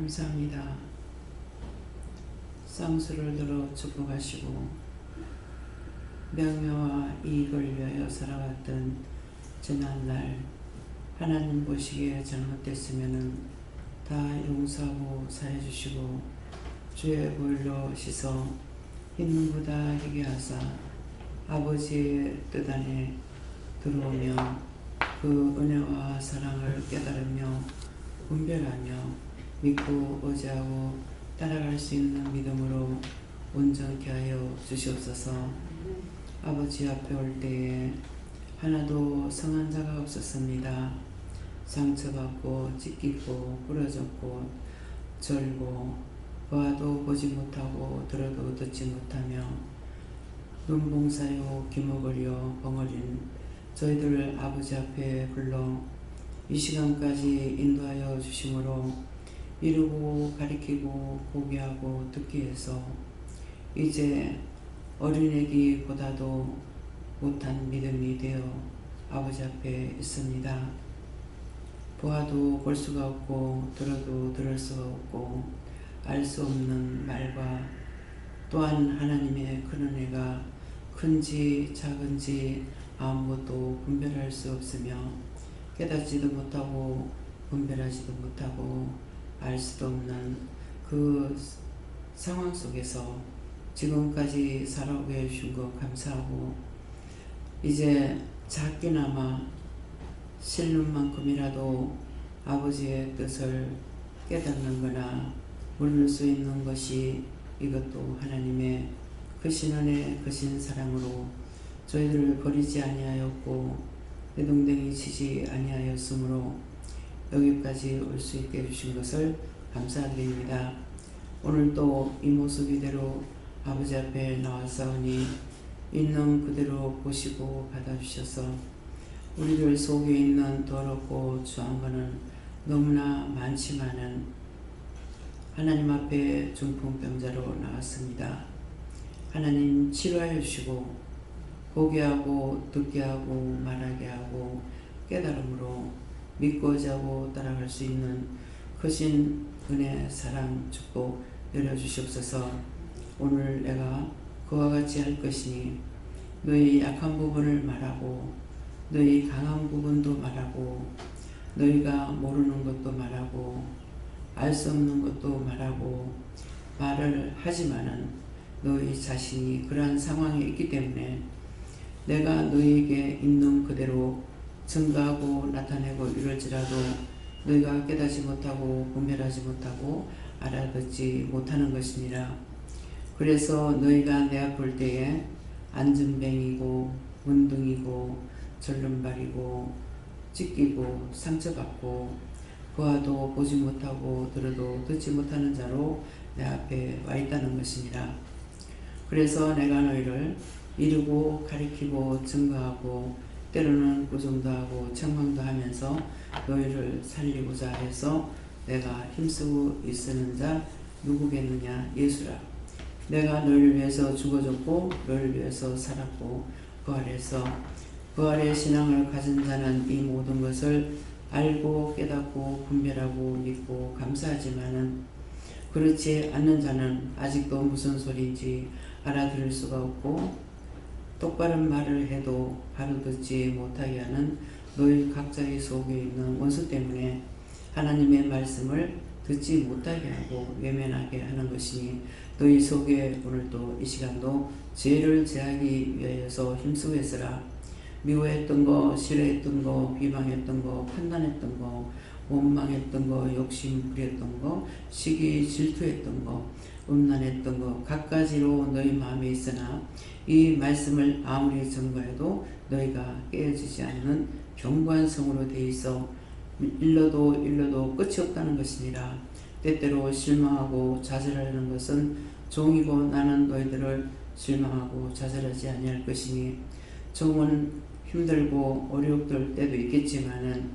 감사합니다. 쌍수를 들어 축복하시고 명예와 이익을 위하여 살아왔던 지난날 하나님 보시기에 잘못됐으면 다 용서하고 사해주시고 주의 보혈로 씻어 흰눈보다 희게 하사 아버지의 뜻 안에 들어오며 그 은혜와 사랑을 깨달으며 분별하며 믿고 의지하고 따라갈 수 있는 믿음으로 온전케 하여 주시옵소서. 아버지 앞에 올 때에 하나도 성한 자가 없었습니다. 상처받고 찢기고 부러졌고 절고 보아도 보지 못하고 들어도 듣지 못하며 눈봉사요 기목을요 벙어린 저희들을 아버지 앞에 불러 이 시간까지 인도하여 주심으로 이루고 가리키고 보게하고 듣기 위해서 이제 어린애기보다도 못한 믿음이 되어 아버지 앞에 있습니다. 보아도 볼 수가 없고 들어도 들을 수가 없고 알 수 없는 말과 또한 하나님의 큰 은혜가 큰지 작은지 아무것도 분별할 수 없으며 깨닫지도 못하고 분별하지도 못하고 알 수도 없는 그 상황 속에서 지금까지 살아오게 해주신 것 감사하고 이제 작게나마 실눈만큼이라도 아버지의 뜻을 깨닫는 거나 물을 수 있는 것이 이것도 하나님의 크신 은혜 크신 사랑으로 저희들을 버리지 아니하였고 내동댕이 치지 아니하였으므로 여기까지 올 수 있게 해주신 것을 감사드립니다. 오늘도 이 모습 이대로 아버지 앞에 나와서니 있는 그대로 보시고 받아주셔서 우리들 속에 있는 더럽고 추한 것은 너무나 많지만은 하나님 앞에 중풍병자로 나왔습니다. 하나님 치료하여 주시고 보게 하고 듣게 하고 말하게 하고 깨달음으로 믿고 자고 따라갈 수 있는 크신 은혜 사랑 축복 내려주시옵소서. 오늘 내가 그와 같이 할 것이니 너희 약한 부분을 말하고 너희 강한 부분도 말하고 너희가 모르는 것도 말하고 알 수 없는 것도 말하고 말을 하지만은 너희 자신이 그러한 상황에 있기 때문에 내가 너희에게 있는 그대로 증거하고 나타내고 이럴지라도 너희가 깨닫지 못하고 분별하지 못하고 알아듣지 못하는 것이니라. 그래서 너희가 내 앞 볼 때에 안전뱅이고 문둥이고 절름발이고 찢기고 상처받고 보아도 보지 못하고 들어도 듣지 못하는 자로 내 앞에 와 있다는 것이니라. 그래서 내가 너희를 이루고 가리키고 증거하고 때로는 구정도 하고 책망도 하면서 너희를 살리고자 해서 내가 힘쓰고 있는 자 누구겠느냐? 예수라. 내가 너희를 위해서 죽어졌고 너희를 위해서 살았고 부활해서 부활의 신앙을 가진 자는 이 모든 것을 알고 깨닫고 분별하고 믿고 감사하지만은 그렇지 않는 자는 아직도 무슨 소리인지 알아들을 수가 없고 똑바른 말을 해도 바로 듣지 못하게 하는 너희 각자의 속에 있는 원수 때문에 하나님의 말씀을 듣지 못하게 하고 외면하게 하는 것이니 너희 속에 오늘도 이 시간도 죄를 제하기 위하여서 힘쓰고 있으라. 미워했던 거, 싫어했던 거, 비방했던 거, 판단했던 거, 원망했던 거, 욕심 부렸던 거, 시기 질투했던 거, 음란했던 것 갖가지로 너희 마음에 있으나 이 말씀을 아무리 증거해도 너희가 깨어지지 않는 견고한 성으로 되어 있어 일러도 끝이 없다는 것이니라. 때때로 실망하고 좌절하는 것은 종이고 나는 너희들을 실망하고 좌절하지 아니할 것이니 종은 힘들고 어려울 때도 있겠지만은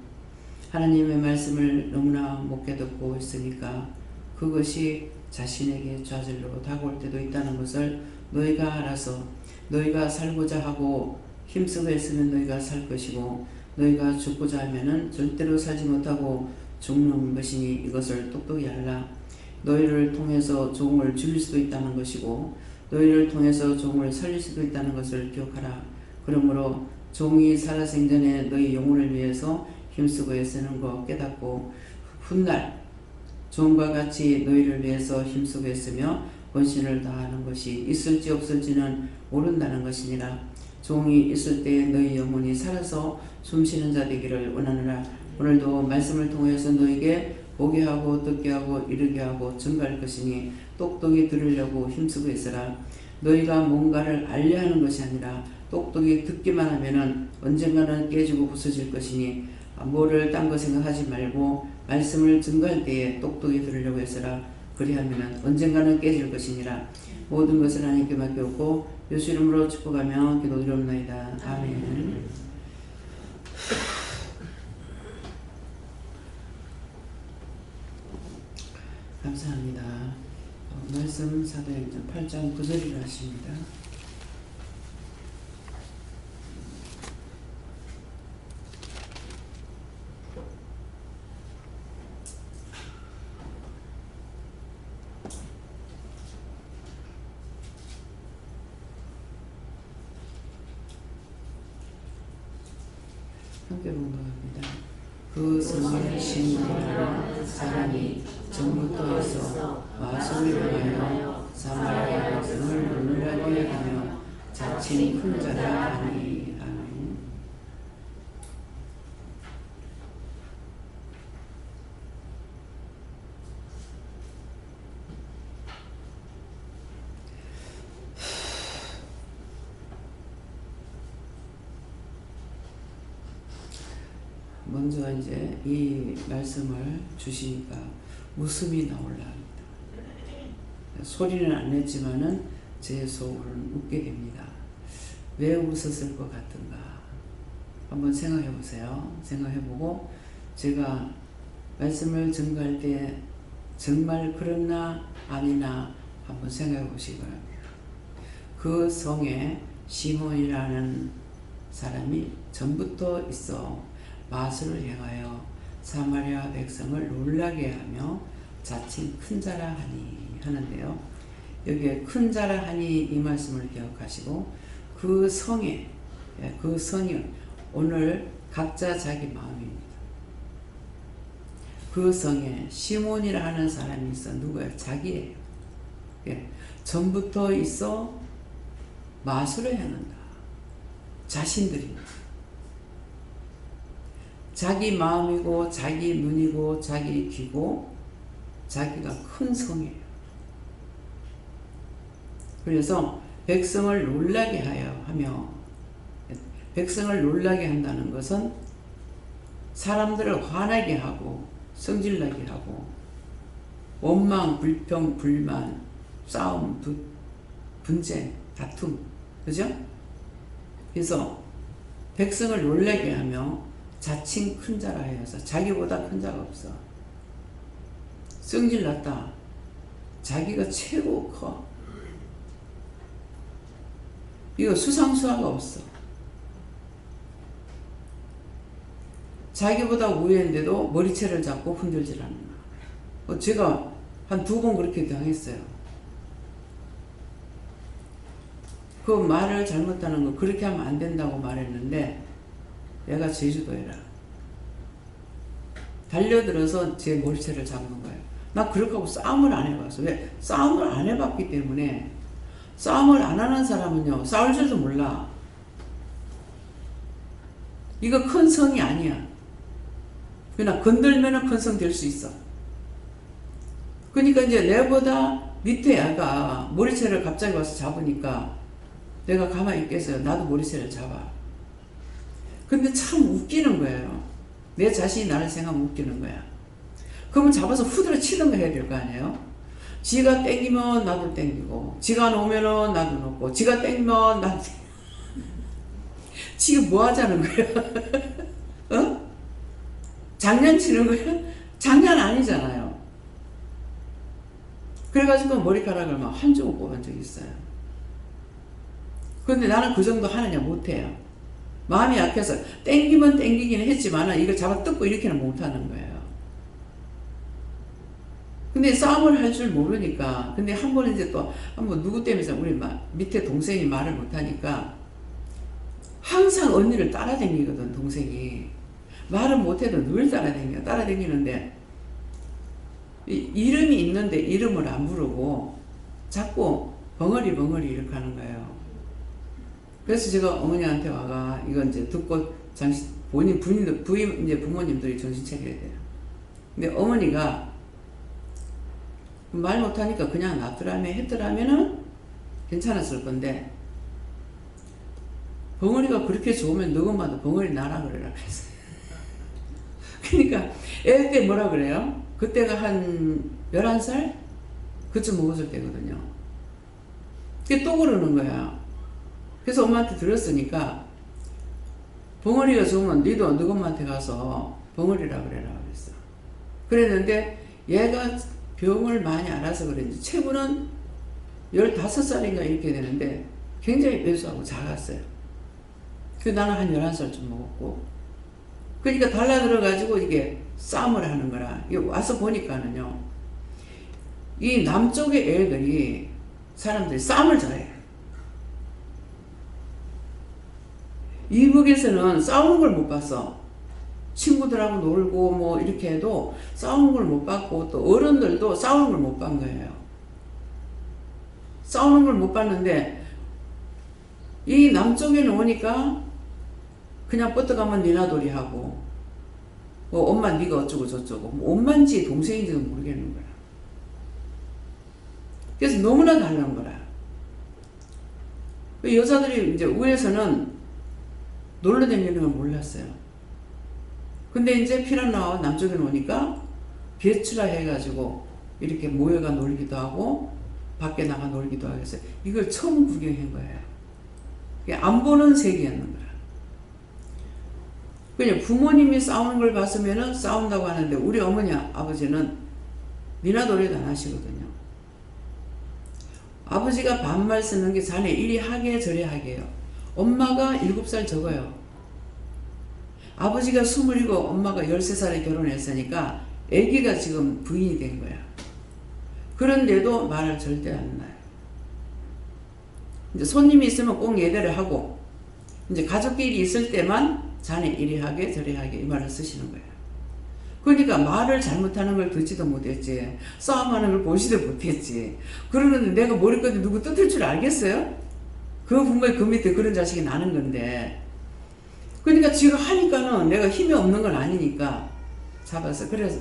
하나님의 말씀을 너무나 못 깨닫고 있으니까 그것이 자신에게 좌절로 다가올 때도 있다는 것을 너희가 알아서 너희가 살고자 하고 힘쓰고 했으면 너희가 살 것이고 너희가 죽고자 하면은 절대로 살지 못하고 죽는 것이니 이것을 똑똑히 알라. 너희를 통해서 종을 죽일 수도 있다는 것이고 너희를 통해서 종을 살릴 수도 있다는 것을 기억하라. 그러므로 종이 살아 생전에 너희 영혼을 위해서 힘쓰고 애쓰는 것 깨닫고 훗날 종과 같이 너희를 위해서 힘쓰고 애쓰며 권신을 다하는 것이 있을지 없을지는 모른다는 것이니라. 종이 있을 때에 너희 영혼이 살아서 숨쉬는 자 되기를 원하노라. 오늘도 말씀을 통해서 너에게 보게 하고 듣게 하고 이르게 하고 증거할 것이니 똑똑히 들으려고 힘쓰고 있으라. 너희가 뭔가를 알려 하는 것이 아니라 똑똑히 듣기만 하면은 언젠가는 깨지고 부서질 것이니 뭐를 딴 거 생각하지 말고 말씀을 증거할 때에 똑똑히 들으려고 했으라. 그리하면은 언젠가는 깨질 것이니라. 모든 것을 하나님께 맡겼고 예수 이름으로 축복하며 기도드리옵나이다. 아멘. 감사합니다. 말씀 사도행전 8장 9절이라 하십니다. 함께 공부합니다. 그 성을 심문하는 사람이 전부터 있어 마술을 향하여 사마리아 백성을 놀라게 하며 자칭 큰 자라 하니. 아멘. 먼저 이제 이 말씀을 주시니까 웃음이 나올라 합니다. 소리는 안 냈지만은 제 속으로는 웃게 됩니다. 왜 웃었을 것 같은가? 한번 생각해 보세요. 생각해 보고 제가 말씀을 증거할 때 정말 그렇나 아니나 한번 생각해 보시기 바랍니다. 그 성에 시몬이라는 사람이 전부터 있어 마술을 행하여 사마리아 백성을 놀라게 하며 자칭 큰 자라 하니 하는데요. 여기에 큰 자라 하니 이 말씀을 기억하시고 그 성이 오늘 각자 자기 마음입니다. 그 성에 시몬이라 하는 사람이 있어. 누구예요? 자기예요. 예. 전부터 있어 마술을 행한다. 자신들입니다. 자기 마음이고 자기 눈이고 자기 귀고 자기가 큰 성이에요. 그래서 백성을 놀라게 하며 백성을 놀라게 한다는 것은 사람들을 화나게 하고 성질나게 하고 원망, 불평, 불만, 싸움, 분쟁, 다툼, 그죠? 그래서 백성을 놀라게 하며 자칭 큰 자라 해서 자기보다 큰 자가 없어. 성질났다. 자기가 최고 커. 이거 수상수화가 없어. 자기보다 우위인데도 머리채를 잡고 흔들질 않는 거야. 제가 한 2번 그렇게 당했어요. 그 말을 잘못하는 거 그렇게 하면 안 된다고 말했는데 얘가 제주도에라. 달려들어서 제 머리채를 잡는 거예요. 나 그렇게 하고 싸움을 안 해봤어. 왜? 싸움을 안 해봤기 때문에. 싸움을 안 하는 사람은요, 싸울 줄도 몰라. 이거 큰 성이 아니야. 그러나 건들면은 큰 성 될 수 있어. 그러니까 이제 내보다 밑에 애가 머리채를 갑자기 와서 잡으니까 내가 가만히 있겠어요. 나도 머리채를 잡아. 근데 참 웃기는 거예요. 내 자신이 나를 생각하면 웃기는 거야. 그러면 잡아서 후드를 치든가 해야 될 거 아니에요? 지가 땡기면 나도 땡기고, 지가 놓으면 나도 놓고, 지가 땡기면 나도 지금 뭐 하자는 거야? 어? 장난치는 거야? 장난 아니잖아요. 그래가지고 머리카락을 막 한 쪽을 뽑은 적이 있어요. 그런데 나는 그 정도 하느냐 못해요. 마음이 약해서 땡기면 땡기기는 했지만 이거 잡아 뜯고 이렇게는 못하는 거예요. 근데 싸움을 할 줄 모르니까. 근데 한 번 이제 또 한 번 누구 때문에 우리 밑에 동생이 말을 못하니까 항상 언니를 따라다니거든. 동생이 말은 못해도 늘 따라다니는데 이름이 있는데 이름을 안 부르고 자꾸 벙어리 이렇게 하는 거예요. 그래서 제가 어머니한테 와가 이거 이제 듣고 부인 이제 부모님들이 정신 차려야 돼요. 근데 어머니가 말 못하니까 그냥 했더라면은 괜찮았을 건데, 벙어리가 그렇게 좋으면 너 엄마도 벙어리 나라 그래라 그랬어요. 그러니까 애 때 뭐라 그래요? 그때가 한 11살? 그쯤 먹었을 때거든요. 그게 또 그러는 거야. 그래서 엄마한테 들었으니까 벙어리가 좋으면 너도 너 엄마한테 가서 벙어리라 그래라 그랬어. 그랬는데 얘가 병을 많이 알아서 그런지 체구는 15살인가 이렇게 되는데 굉장히 배수하고 작았어요. 그 나는 한 11살쯤 먹었고, 그러니까 달라들어가지고 이게 싸움을 하는 거라. 와서 보니까는요, 이 남쪽의 애들이 사람들이 싸움을 잘해. 이북에서는 싸우는 걸 못 봤어. 친구들하고 놀고 뭐 이렇게 해도 싸우는 걸 못 봤고, 또 어른들도 싸우는 걸 못 본 거예요. 싸우는 걸 못 봤는데 이 남쪽에는 오니까 그냥 뻗어가면 니나돌이 하고, 뭐 엄마 니가 어쩌고 저쩌고, 뭐 엄마인지 동생인지도 모르겠는 거야. 그래서 너무나 다른 거라. 여자들이 이제 위에서는 놀러 다니는 걸 몰랐어요. 근데 이제 피란나와 남쪽에 오니까 배추라 해가지고 이렇게 모여가 놀기도 하고 밖에 나가 놀기도 하고 해서 이걸 처음 구경한 거예요. 안 보는 세계였는 거야. 그냥 부모님이 싸우는 걸 봤으면은 싸운다고 하는데 우리 어머니 아버지는 니나돌이도 안 하시거든요. 아버지가 반말 쓰는 게 자네 이리 하게 저리 하게요. 엄마가 7살 적어요. 아버지가 27, 엄마가 13살에 결혼했으니까 아기가 지금 부인이 된 거야. 그런데도 말을 절대 안 놔요. 이제 손님이 있으면 꼭 예대를 하고, 이제 가족끼리 있을 때만 자네 이리 하게 저리 하게 이 말을 쓰시는 거예요. 그러니까 말을 잘못하는 걸 듣지도 못했지, 싸움하는 걸 보지도 못했지. 그러는데 내가 머리끝에 누구 뜯을 줄 알겠어요? 그 분명히 그 밑에 그런 자식이 나는 건데. 그러니까 지금 하니까는 내가 힘이 없는 건 아니니까 잡았어. 그래서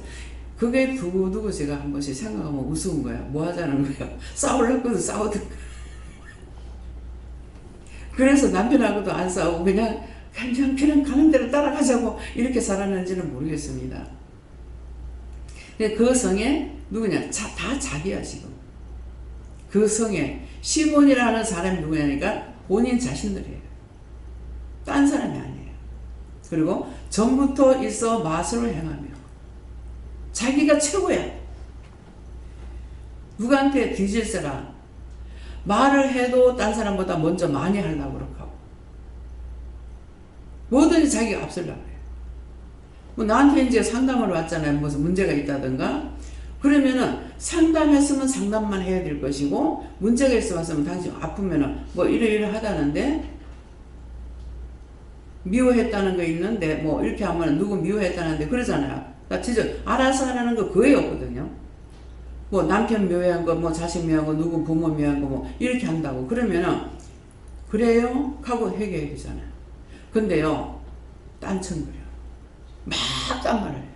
그게 두고두고 제가 한 번씩 생각하면 우스운 거야. 뭐 하자는 거야. 싸우려고도 싸우든. 그래서 남편하고도 안 싸우고 그냥 가는 대로 따라가자고 이렇게 살았는지는 모르겠습니다. 그 성에 누구냐? 다 자기야 지금. 그 성에 시몬이라는 사람이 누구냐니까 본인 자신들이에요. 딴 사람이 아니에요. 그리고 전부터 있어 마술을 행하며 자기가 최고야. 누구한테 뒤질세라. 말을 해도 딴 사람보다 먼저 많이 하려고 그렇게 하고 뭐든지 자기가 앞서려고 해요. 뭐 나한테 이제 상담을 왔잖아요. 무슨 문제가 있다든가 그러면은 상담했으면 상담만 해야 될 것이고 문제가 있으면 당신 아프면은 뭐 이러이러하다는데 미워했다는 거 있는데 뭐 이렇게 하면 누구 미워했다는데 그러잖아요. 나 진짜 알아서 하라는 거 그게 없거든요. 뭐 남편 묘한 거, 뭐 자식 묘한 거, 누구 부모 묘한 거 뭐 이렇게 한다고 그러면은 그래요? 하고 해결해야 되잖아요. 근데요 딴청거려. 막 딴 말을 해요.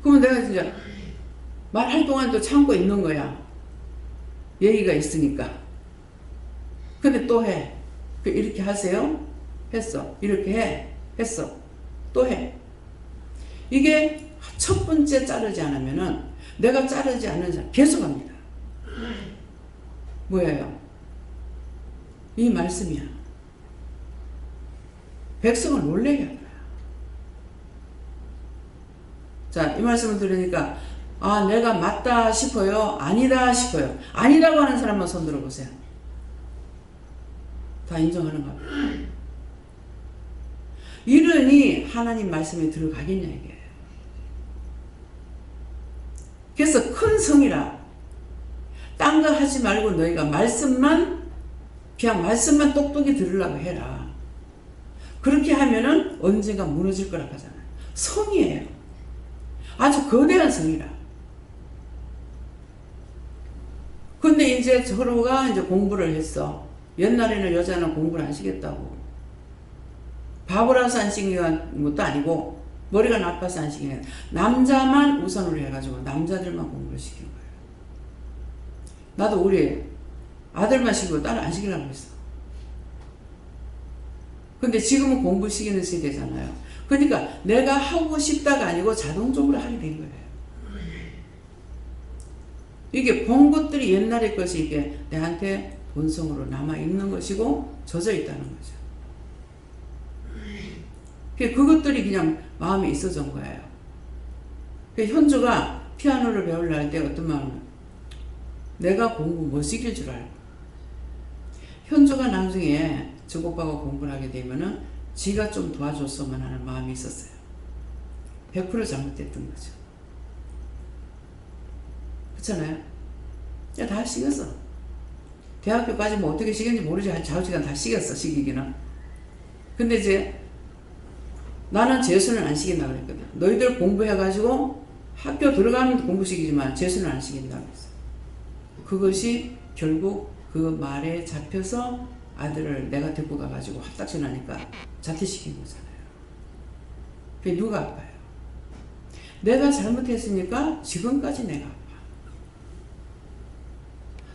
그러면 내가 진짜 말할 동안도 참고 있는 거야. 예의가 있으니까. 근데 또 해. 이렇게 하세요? 했어. 이렇게 해. 했어. 또 해. 이게 첫 번째 자르지 않으면은 내가 자르지 않는 사람 계속 합니다. 뭐예요? 이 말씀이야. 백성을 놀래게 할 거야. 자, 이 말씀을 들으니까 아, 내가 맞다 싶어요? 아니다 싶어요? 아니라고 하는 사람만 손 들어보세요. 다 인정하는가? 이러니 하나님 말씀에 들어가겠냐 이게. 성이라. 딴 거 하지 말고 너희가 그냥 말씀만 똑똑히 들으려고 해라. 그렇게 하면은 언젠가 무너질 거라고 하잖아요. 성이에요. 아주 거대한 성이라. 근데 이제 서로가 이제 공부를 했어. 옛날에는 여자는 공부를 안 시켰다고. 바보라서 안 시킨 것도 아니고, 머리가 나빠서 안 시킨 게 아니라, 남자만 우선으로 해가지고, 남자들만 공부를 시킨 거예요. 나도 우리 아들만 시키고 딸을 안 시키려고 했어. 근데 지금은 공부 시키는 세대잖아요. 그러니까 내가 하고 싶다가 아니고 자동적으로 하게 된 거예요. 이게 본 것들이 옛날의 것이 이게 내한테 본성으로 남아있는 것이고 젖어 있다는 거죠. 그것들이 그냥 마음에 있어진 거예요. 현주가 피아노를 배우려 할 때 어떤 마음은 내가 공부 못 시킬 줄 알고. 현주가 나중에 저오빠가 공부를 하게 되면은 지가 좀 도와줬으면 하는 마음이 있었어요. 100% 잘못됐던 거죠. 그렇잖아요. 야, 다 시켰어. 대학교까지 뭐 어떻게 시켰는지 모르지. 한 좌우지간 다 시켰어, 시키기는. 근데 이제 나는 재수는 안 시킨다고 그랬거든. 너희들 공부해가지고 학교 들어가면 공부시키지만 재수는 안 시킨다고 했어. 그것이 결국 그 말에 잡혀서 아들을 내가 데리고 가가지고 합작전 하니까 자퇴시킨 거잖아요. 그게 누가 아파요? 내가 잘못했으니까 지금까지 내가 아파.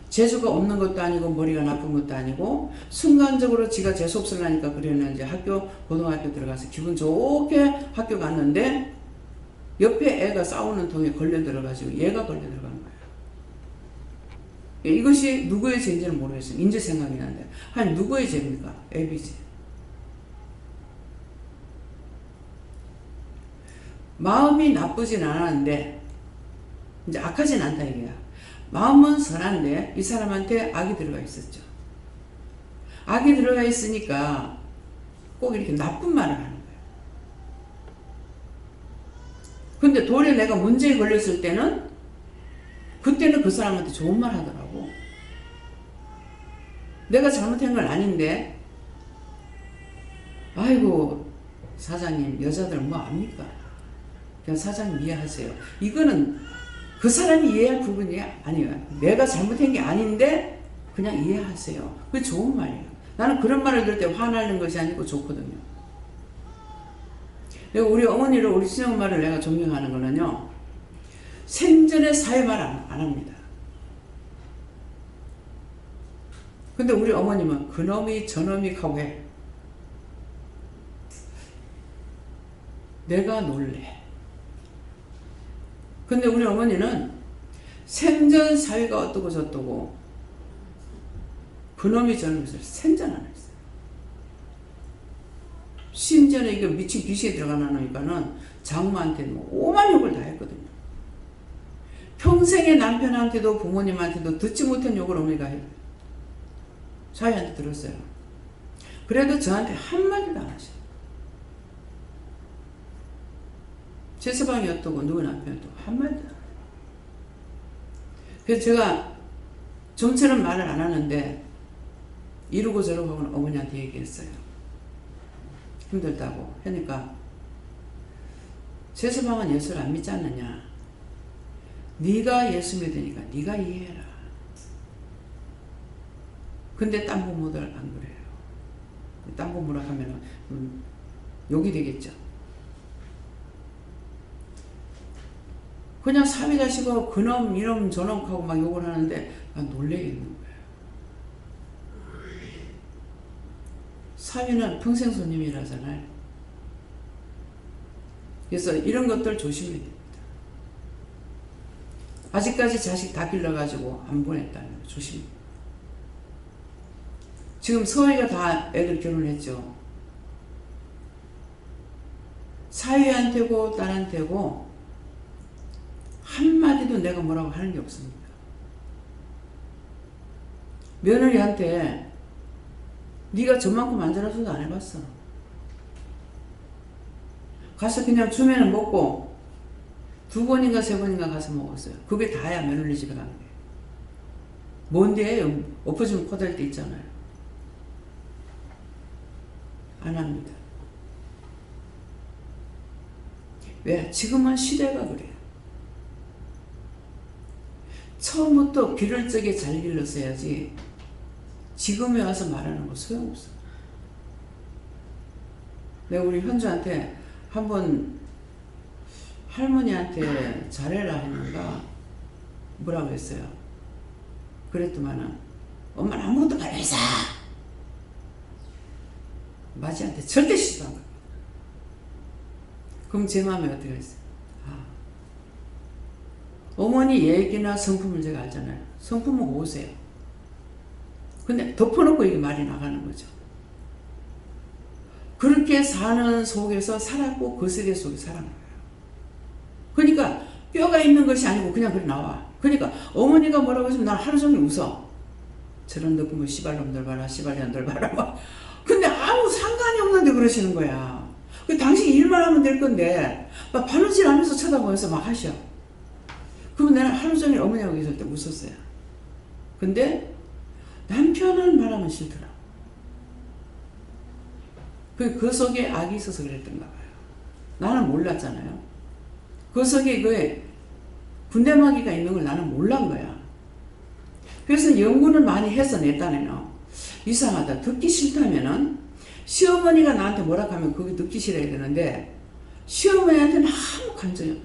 재수가 없는 것도 아니고 머리가 나쁜 것도 아니고 순간적으로 지가 재수 없으려니까 그랬는지 고등학교 들어가서 기분 좋게 학교 갔는데 옆에 애가 싸우는 통에 걸려 들어가지고 얘가 걸려 들어간 거예요. 이것이 누구의 죄인지는 모르겠어요. 인제 생각이 나는데 아니 누구의 죄입니까? 애비 죄. 마음이 나쁘진 않았는데 이제 악하진 않다 이게야. 마음은 선한데 이 사람한테 악이 들어가 있었죠. 악이 들어가 있으니까 꼭 이렇게 나쁜 말을 하는 거예요. 근데 도리어 내가 문제에 걸렸을 때는 그때는 그 사람한테 좋은 말 하더라고. 내가 잘못한 건 아닌데 아이고 사장님 여자들 뭐 압니까? 그냥 사장님 이해하세요. 이거는 그 사람이 이해할 부분이 아니에요. 내가 잘못한 게 아닌데 그냥 이해하세요. 그게 좋은 말이에요. 나는 그런 말을 들을 때 화나는 것이 아니고 좋거든요. 우리 어머니를 우리 친엄마를 내가 존경하는 거는요. 생전에 사회말 안 합니다. 근데 우리 어머님은 그놈이 저놈이 하고 해. 내가 놀래. 근데 우리 어머니는 생전 사위가 어떠고 저떠고 그놈이 저놈이 생전 안 했어요. 심지어는 이게 미친 귀신이 들어가나니까는 장모한테 뭐 오만 욕을 다 했거든요. 평생에 남편한테도 부모님한테도 듣지 못한 욕을 어머니가 해요. 사위한테 들었어요. 그래도 저한테 한마디도 안 하셔요. 제 서방이 어떠고 누구 남편이 어떠고 한마디도 안 해요. 그래서 제가 좀처럼 말을 안 하는데 이러고 저러고 하고는 어머니한테 얘기했어요. 힘들다고 하니까 제 서방은 예수를 안 믿지 않느냐. 네가 예수 믿으니까 네가 이해해라. 근데 딴 부모들 안 그래요. 딴 부모라 하면 욕이 되겠죠. 그냥 사위자식하고 그놈 이놈 저놈 하고 막 욕을 하는데 놀래겠는 거예요. 사위는 평생 손님이라잖아요. 그래서 이런 것들 조심해야 됩니다. 아직까지 자식 다 길러가지고 안 보냈다는 거 조심해. 지금 서희가 다 애들 결혼했죠. 사위한테고 딸한테고 한마디도 내가 뭐라고 하는 게 없습니다. 며느리한테 네가 저만큼 안전하지도 안 해봤어. 가서 그냥 주면은 먹고 2번인가 3번인가 가서 먹었어요. 그게 다야 며느리 집에 가는 게. 뭔데? 엎어지면 코달 때 있잖아요. 안 합니다. 왜? 지금은 시대가 그래요. 처음부터 길을 적게 잘 길렀어야지 지금에 와서 말하는 거 소용없어. 내가 우리 현주한테 한번 할머니한테 잘해라 했는가 뭐라고 했어요. 그랬더만은 엄마는 아무것도 말해서 마지한테 절대 시도 안 가요. 그럼 제 마음에 어떻게 했어요? 어머니 얘기나 성품을 제가 알잖아요. 성품은 오세요. 근데 덮어놓고 이게 말이 나가는 거죠. 그렇게 사는 속에서 살았고 그 세대 속에 살아난 거예요. 그러니까 뼈가 있는 것이 아니고 그냥 그래 나와. 그러니까 어머니가 뭐라고 하시면 난 하루 종일 웃어. 저런 너 보면 씨발놈들 봐라 씨발년들 봐라 막. 근데 아무 상관이 없는데 그러시는 거야. 당신 일만 하면 될 건데 막 바느질 하면서 쳐다보면서 막 하셔. 그러면 내가 하루 종일 어머니하고 있을 때 웃었어요. 근데 남편은 말하면 싫더라. 그 속에 악이 있어서 그랬던가 봐요. 나는 몰랐잖아요. 그 속에 그 군대마귀가 있는 걸 나는 몰란 거야. 그래서 연구는 많이 해서 내 딴에는 이상하다. 듣기 싫다면은 시어머니가 나한테 뭐라 하면 그게 듣기 싫어야 되는데 시어머니한테는 아무 감정이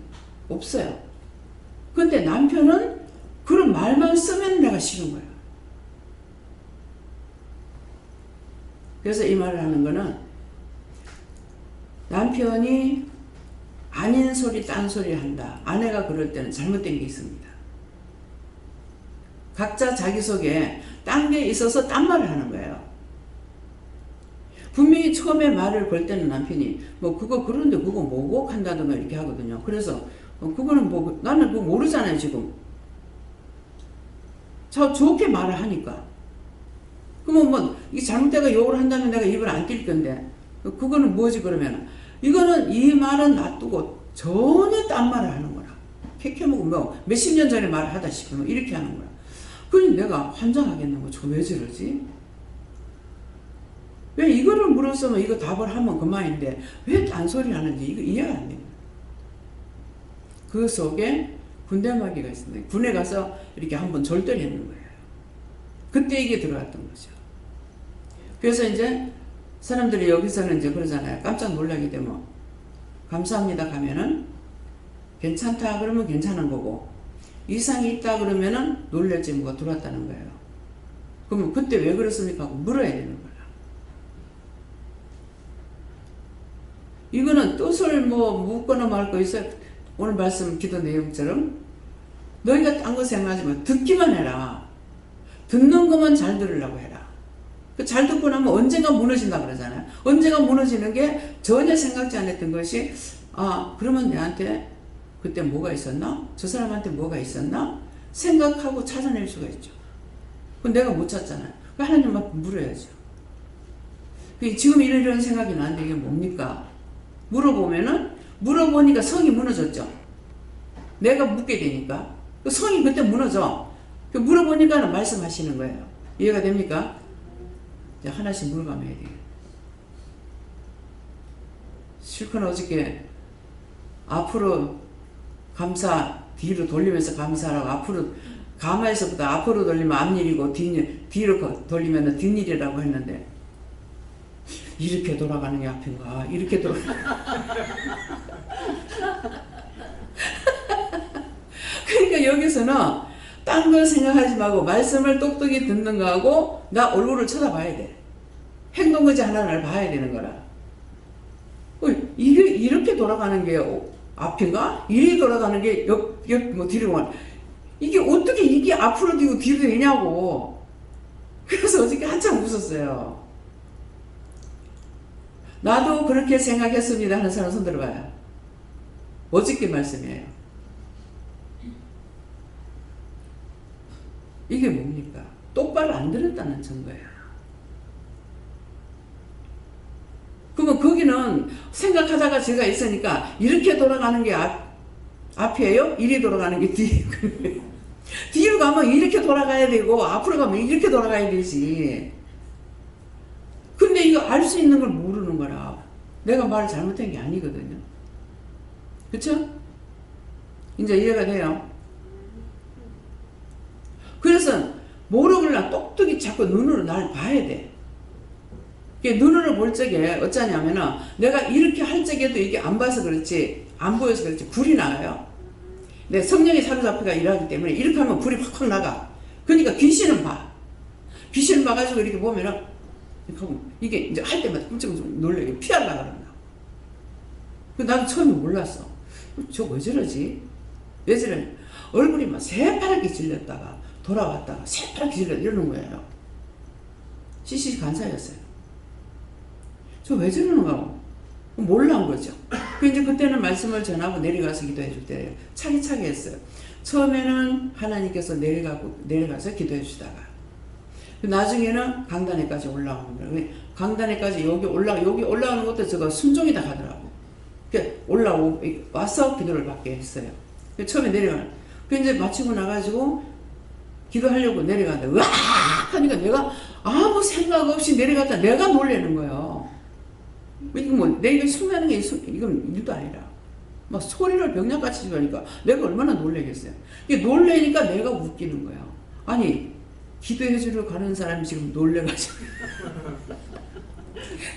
없어요. 근데 남편은 그런 말만 쓰면 내가 싫은 거야. 그래서 이 말을 하는 거는 남편이 아닌 소리 딴 소리 한다. 아내가 그럴 때는 잘못된 게 있습니다. 각자 자기 속에 딴 게 있어서 딴 말을 하는 거예요. 분명히 처음에 말을 걸 때는 남편이 뭐 그거 그런데 그거 뭐고 한다든가 이렇게 하거든요. 그래서 그거는 뭐 나는 그거 모르잖아요 지금. 저 좋게 말을 하니까. 그러면 뭐 이게 잘못되가 욕을 한다면 내가 입을 안 뛸 건데 그거는 뭐지 그러면 이거는 이 말은 놔두고 전혀 딴 말을 하는 거라. 캐캐먹고 뭐 몇십 년 전에 말을 하다 싶으면 이렇게 하는 거야. 그러니 내가 환장하겠는 거. 저 왜 저러지? 왜 이거를 물었으면 이거 답을 하면 그만인데 왜 딴소리 하는지 이거 이해가 안 됩니다. 그 속에 군대마귀가 있습니다. 군에 가서 이렇게 한번 절도를 했는 거예요. 그때 이게 들어갔던 거죠. 그래서 이제 사람들이 여기서는 이제 그러잖아요. 깜짝 놀라게 되면 감사합니다 가면은 괜찮다 그러면 괜찮은 거고 이상이 있다 그러면은 놀랄지 뭐가 들어왔다는 거예요. 그러면 그때 왜 그렇습니까 하고 물어야 되는 거예요. 이거는 뜻을 뭐 묻거나 말 거 있어요. 오늘 말씀 기도 내용처럼 너희가 딴 거 생각하지 마. 듣기만 해라. 듣는 것만 잘 들으려고 해라. 잘 듣고 나면 언젠가 무너진다 그러잖아요. 언젠가 무너지는 게 전혀 생각지 않았던 것이 그러면 내한테 그때 뭐가 있었나? 저 사람한테 뭐가 있었나? 생각하고 찾아낼 수가 있죠. 그건 내가 못 찾잖아요. 하나님한테 물어야죠. 지금 이런 생각이 나는데 이게 뭡니까? 물어보니까 성이 무너졌죠. 내가 묻게 되니까 그 성이 그때 무너져. 물어보니까 말씀하시는 거예요. 이해가 됩니까? 이제 하나씩 물어가면 해야 돼요. 실컷 어저께 앞으로 감사 뒤로 돌리면서 감사하라고 앞으로 가마에서부터 앞으로 돌리면 앞일이고 뒤로 돌리면 뒷일이라고 했는데 이렇게 돌아가는 게 앞인가 이렇게 그러니까 여기서는 딴 걸 생각하지 말고 말씀을 똑똑히 듣는 거하고 나 얼굴을 쳐다봐야 돼. 행동거지 하나를 봐야 되는 거라. 이게 이렇게 돌아가는 게 앞인가? 이리 돌아가는 게 뭐 뒤로 가. 이게 어떻게 이게 앞으로 되고 뒤로 되냐고. 그래서 어저께 한참 웃었어요. 나도 그렇게 생각했습니다 하는 사람 손 들어봐요. 어저께 말씀이에요. 이게 뭡니까? 똑바로 안 들었다는 증거예요. 그러면 거기는 생각하다가 제가 있으니까 이렇게 돌아가는 게 앞이에요? 이리 돌아가는 게 뒤. 뒤로 가면 이렇게 돌아가야 되고 앞으로 가면 이렇게 돌아가야 되지. 근데 이거 알 수 있는 걸 모르는 거라. 내가 말을 잘못한 게 아니거든요. 그쵸? 이제 이해가 돼요? 그래서 모르길래 똑똑히 자꾸 눈으로 날 봐야 돼. 눈으로 볼 적에 어쩌냐면은 내가 이렇게 할 적에도 이게 안 봐서 그렇지, 안 보여서 그렇지 불이 나가요. 내 성령이 사로잡히가 일하기 때문에 이렇게 하면 불이 확확 나가. 그러니까 귀신은 봐. 귀신을 봐가지고 이렇게 보면은 이게 이제 할 때마다 끔찍끔찍 놀래요. 피하려고 그런다. 나도 처음에 몰랐어. 저 왜 저러지? 왜 저러냐? 얼굴이 막 새파랗게 질렸다가 돌아왔다가 새파랗게 질렸다 이러는 거예요. CCC 간사였어요. 저 왜 저러는가? 몰라한 거죠. 이제 그때는 말씀을 전하고 내려가서 기도해 줄 때 차기차기 했어요. 처음에는 하나님께서 내려가서 기도해 주다가 나중에는 강단에까지 올라오는 거예요. 강단에까지 여기 올라오는 것도 저거 순종이다 하더라고. 와서 기도를 받게 했어요. 처음에 내려가는. 이제 마치고 나가지고 기도하려고 내려가는데 으악 하니까 내가 아무 생각 없이 내려갔다 내가 놀라는 거예요. 이거 뭐 내가 숙면하는 게 이건 일도 아니라 막 소리를 병약같이 지르니까 내가 얼마나 놀라겠어요. 이게 놀래니까 내가 웃기는 거예요. 아니 기도해 주러 가는 사람이 지금 놀래가지고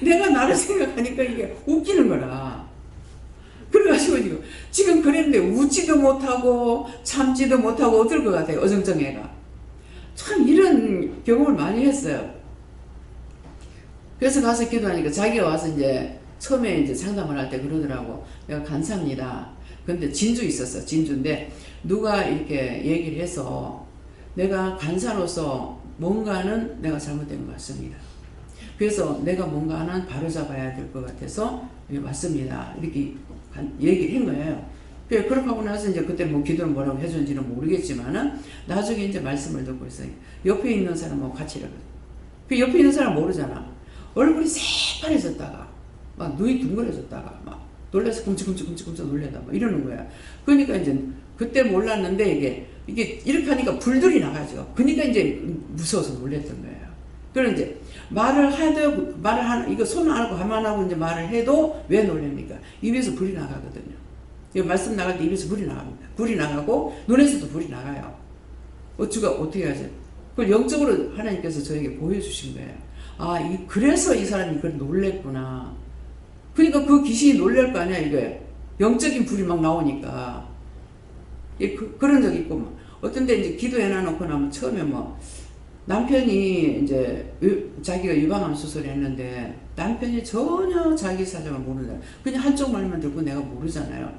내가 나를 생각하니까 이게 웃기는 거라. 그래가지고 지금 그랬는데 웃지도 못하고 참지도 못하고 어떨 것 같아요. 어정쩡해가. 참 이런 경험을 많이 했어요. 그래서 가서 기도하니까 자기가 와서 이제 처음에 이제 상담을 할 때 그러더라고. 내가 간사입니다. 근데 진주 있었어. 진주인데 누가 이렇게 얘기를 해서 내가 간사로서 뭔가는 내가 잘못된 것 같습니다. 그래서 내가 뭔가는 바로잡아야 될 것 같아서 왔습니다. 이렇게 얘기를 한 거예요. 그렇게 하고 나서 이제 그때 뭐 기도를 뭐라고 해준지는 모르겠지만은 나중에 이제 말씀을 듣고 있어요. 옆에 있는 사람하고 같이 이러거든. 그 옆에 있는 사람 모르잖아. 얼굴이 새파래졌다가 막 눈이 둥그레졌다가 막 놀라서 끔찍끔찍 놀래다 막 이러는 거야. 그러니까 이제 그때 몰랐는데 이게 이렇게 하니까 불들이 나가죠. 그러니까 이제 무서워서 놀랬던 거예요. 그럼 이제 이거 손 안 하고 가만 하고 이제 말을 해도 왜 놀랍니까? 입에서 불이 나가거든요. 이거 말씀 나갈 때 입에서 불이 나갑니다. 불이 나가고 눈에서도 불이 나가요. 어떻게 하죠? 그걸 영적으로 하나님께서 저에게 보여주신 거예요. 그래서 이 사람이 그걸 놀랬구나. 그러니까 그 귀신이 놀랄 거 아니야, 이게. 영적인 불이 막 나오니까. 그런 적이 있고, 어떤 데 이제 기도해 놔놓고 나면 처음에 남편이 이제 자기가 유방암 수술을 했는데 남편이 전혀 자기 사정을 모르잖아요. 그냥 한쪽 말만 듣고 내가 모르잖아요.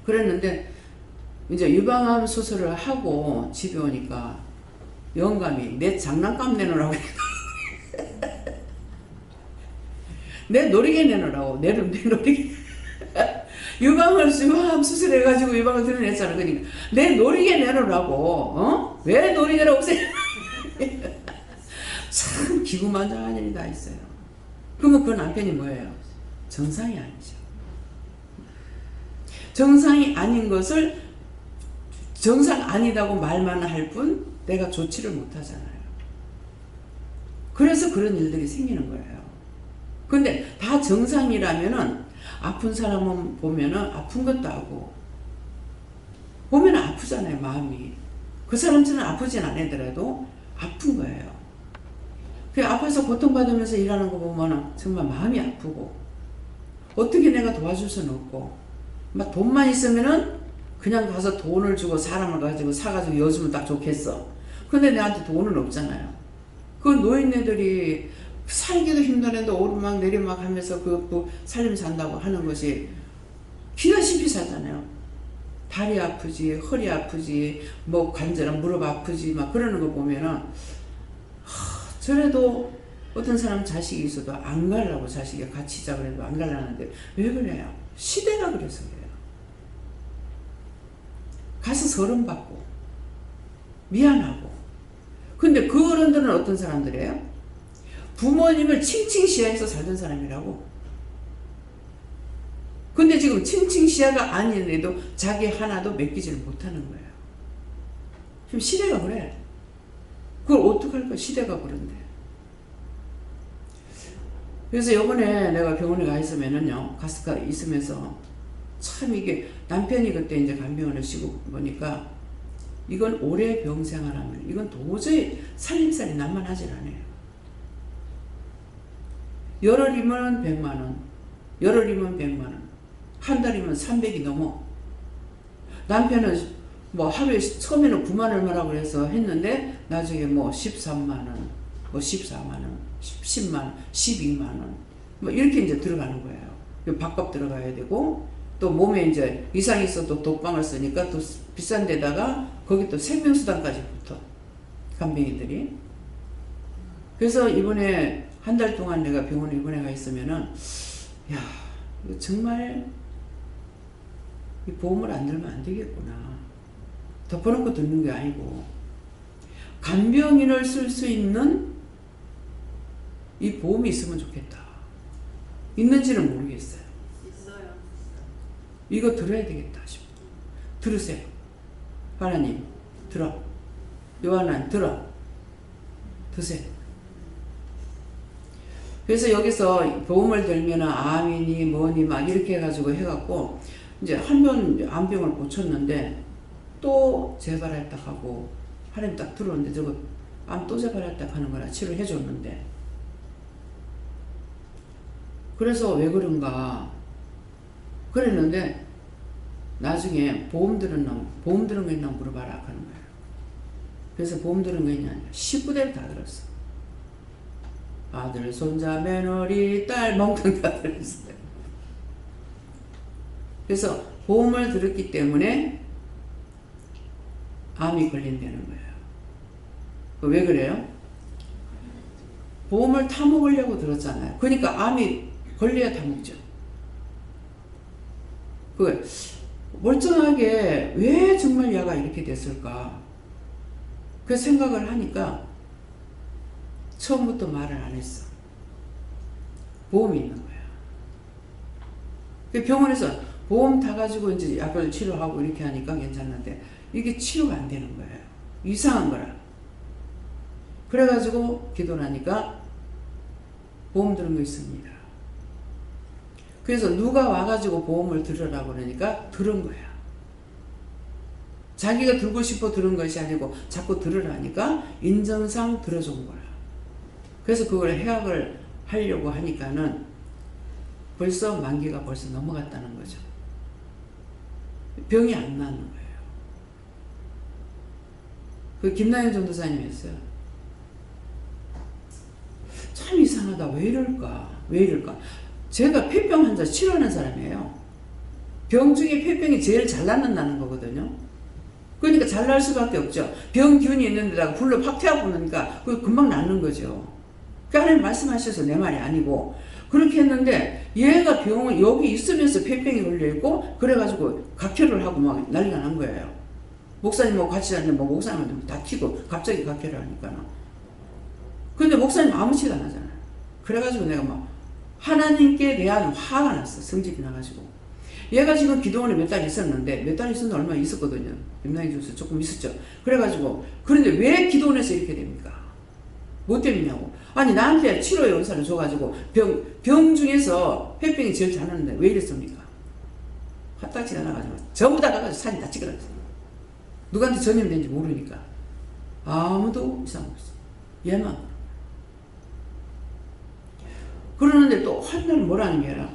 그랬는데 이제 유방암 수술을 하고 집에 오니까 영감이 내 장난감 내놓으라고 내 놀이개 내놓으라고 내 놀이개 유방암 수술해가지고 유방을 드러냈잖아. 그러니까 내 놀이개 내놓으라고 왜 놀이개를 없애냐 참 기구만장한 일이 다 있어요. 그러면 그 남편이 뭐예요? 정상이 아니죠. 정상이 아닌 것을 정상 아니다고 말만 할 뿐 내가 조치를 못하잖아요. 그래서 그런 일들이 생기는 거예요. 근데 다 정상이라면은 아픈 사람은 보면은 아픈 것도 하고 보면은 아프잖아요. 마음이. 그 사람처럼 아프진 않더라도 아픈 거예요. 그 아파서 고통받으면서 일하는 거 보면은 정말 마음이 아프고 어떻게 내가 도와줄 수는 없고 막 돈만 있으면은 그냥 가서 돈을 주고 사람을 가지고 사가지고 여주면 딱 좋겠어. 근데 내한테 돈은 없잖아요. 그 노인네들이 살기도 힘드는데 오르막 내리막 하면서 그 살림 산다고 하는 것이 기다시피 살잖아요. 다리 아프지, 허리 아프지, 뭐 관절은 무릎 아프지 막 그러는 거 보면은 저래도 어떤 사람 자식이 있어도 안 가려고 자식이 같이 자고 그래도 안 가려는데 왜 그래요? 시대가 그래서 그래요. 가서 서름받고 미안하고. 근데 그 어른들은 어떤 사람들이에요? 부모님을 칭칭시하에서 살던 사람이라고. 근데 지금 칭칭시야가 아닌데도 자기 하나도 맡기지를 못하는 거예요. 지금 시대가 그래. 그걸 어떡할까? 시대가 그런데. 그래서 요번에 내가 병원에 가 있으면은요, 가스가 있으면서 참 이게 남편이 그때 이제 간병원을 쉬고 보니까 이건 오래 병 생활하면 이건 도저히 살림살이 남만하질 않아요. 열흘이면 100만원, 열흘이면 100만원, 한 달이면 300이 넘어. 남편은 뭐 하루에 처음에는 9만 얼마라고 해서 했는데 나중에 뭐 13만원, 뭐 14만원, 10만원, 12만원 뭐 이렇게 이제 들어가는 거예요. 밥값 들어가야 되고 또 몸에 이제 이상이 있어도 독방을 쓰니까 또 비싼 데다가 거기 또 생명수당까지 붙어. 간병인들이. 그래서 이번에 한 달 동안 내가 병원에 입원해 가 있으면은 야 이거 정말 이 보험을 안 들면 안 되겠구나. 덮어놓고 듣는 게 아니고 간병인을 쓸 수 있는 이 보험이 있으면 좋겠다. 있는지는 모르겠어요. 있어요. 이거 들어야 되겠다 싶어. 들으세요. 하나님 들어. 요한아 들어. 드세요. 그래서 여기서 보험을 들면 암이니 뭐니 막 이렇게 해가지고 해갖고 이제 한 번 암병을 고쳤는데 또 재발했다 하고 하나님 딱 들어오는데 저거 암 또 재발했다 하는 거라 치료해 줬는데 그래서 왜 그런가 그랬는데 나중에 보험 들은 거 있나 물어봐라 하는 거예요. 그래서 보험 들은 거 있냐 19대를 다 들었어. 아들, 손자, 며느리, 딸, 멍텅 다 들었어요. 그래서 보험을 들었기 때문에 암이 걸린다는 거예요. 왜 그래요? 보험을 타먹으려고 들었잖아요. 그러니까 암이 걸려야 타먹죠. 멀쩡하게 왜 정말 야가 이렇게 됐을까? 그 생각을 하니까 처음부터 말을 안 했어. 보험이 있는 거야. 병원에서 보험 타가지고 이제 약을 치료하고 이렇게 하니까 괜찮은데 이게 치료가 안 되는 거예요. 이상한 거라. 그래가지고 기도를 하니까 보험 들은 거 있습니다. 그래서 누가 와가지고 보험을 들으라고 그러니까 들은 거야. 자기가 들고 싶어 들은 것이 아니고 자꾸 들으라니까 인정상 들어준 거야. 그래서 그걸 해약을 하려고 하니까는 벌써 만기가 벌써 넘어갔다는 거죠. 병이 안 나는 거예요. 그 김나영 전도사님 했어요. 참 이상하다. 왜 이럴까? 왜 이럴까? 제가 폐병 환자 치료하는 사람이에요. 병 중에 폐병이 제일 잘 낫는다는 거거든요. 그러니까 잘 날 수밖에 없죠. 병균이 있는 데다가 불로 팍 태워보니까 그 금방 낫는 거죠. 그 하나님 말씀하셔서 내 말이 아니고 그렇게 했는데 얘가 병은 여기 있으면서 폐병이 걸려있고 그래가지고 각혈을 하고 막 난리가 난 거예요. 목사님하고 같이 다니는데 뭐 목사님한테 다키고 갑자기 각혈을 하니까는. 근데 목사님 아무렇지도 안 하잖아요. 그래가지고 내가 막 하나님께 대한 화가 났어. 성질이 나가지고. 얘가 지금 기도원에 몇 달 있었는데 몇 달 있었는데 얼마 있었거든요. 임나이 주스 조금 있었죠. 그래가지고 그런데 왜 기도원에서 이렇게 됩니까? 뭐 때문이냐고. 아니 나한테 치료의 은사를 줘가지고 병 중에서 폐병이 제일 잘 나는데 왜 이랬습니까? 화딱지가 나가지고 전부 다 가가지고 사진 다 찍어놨어요. 누구한테 전염된지 모르니까. 아무도 이상 없어. 얘만. 그러는데 또 한날 뭐라는 게 아니라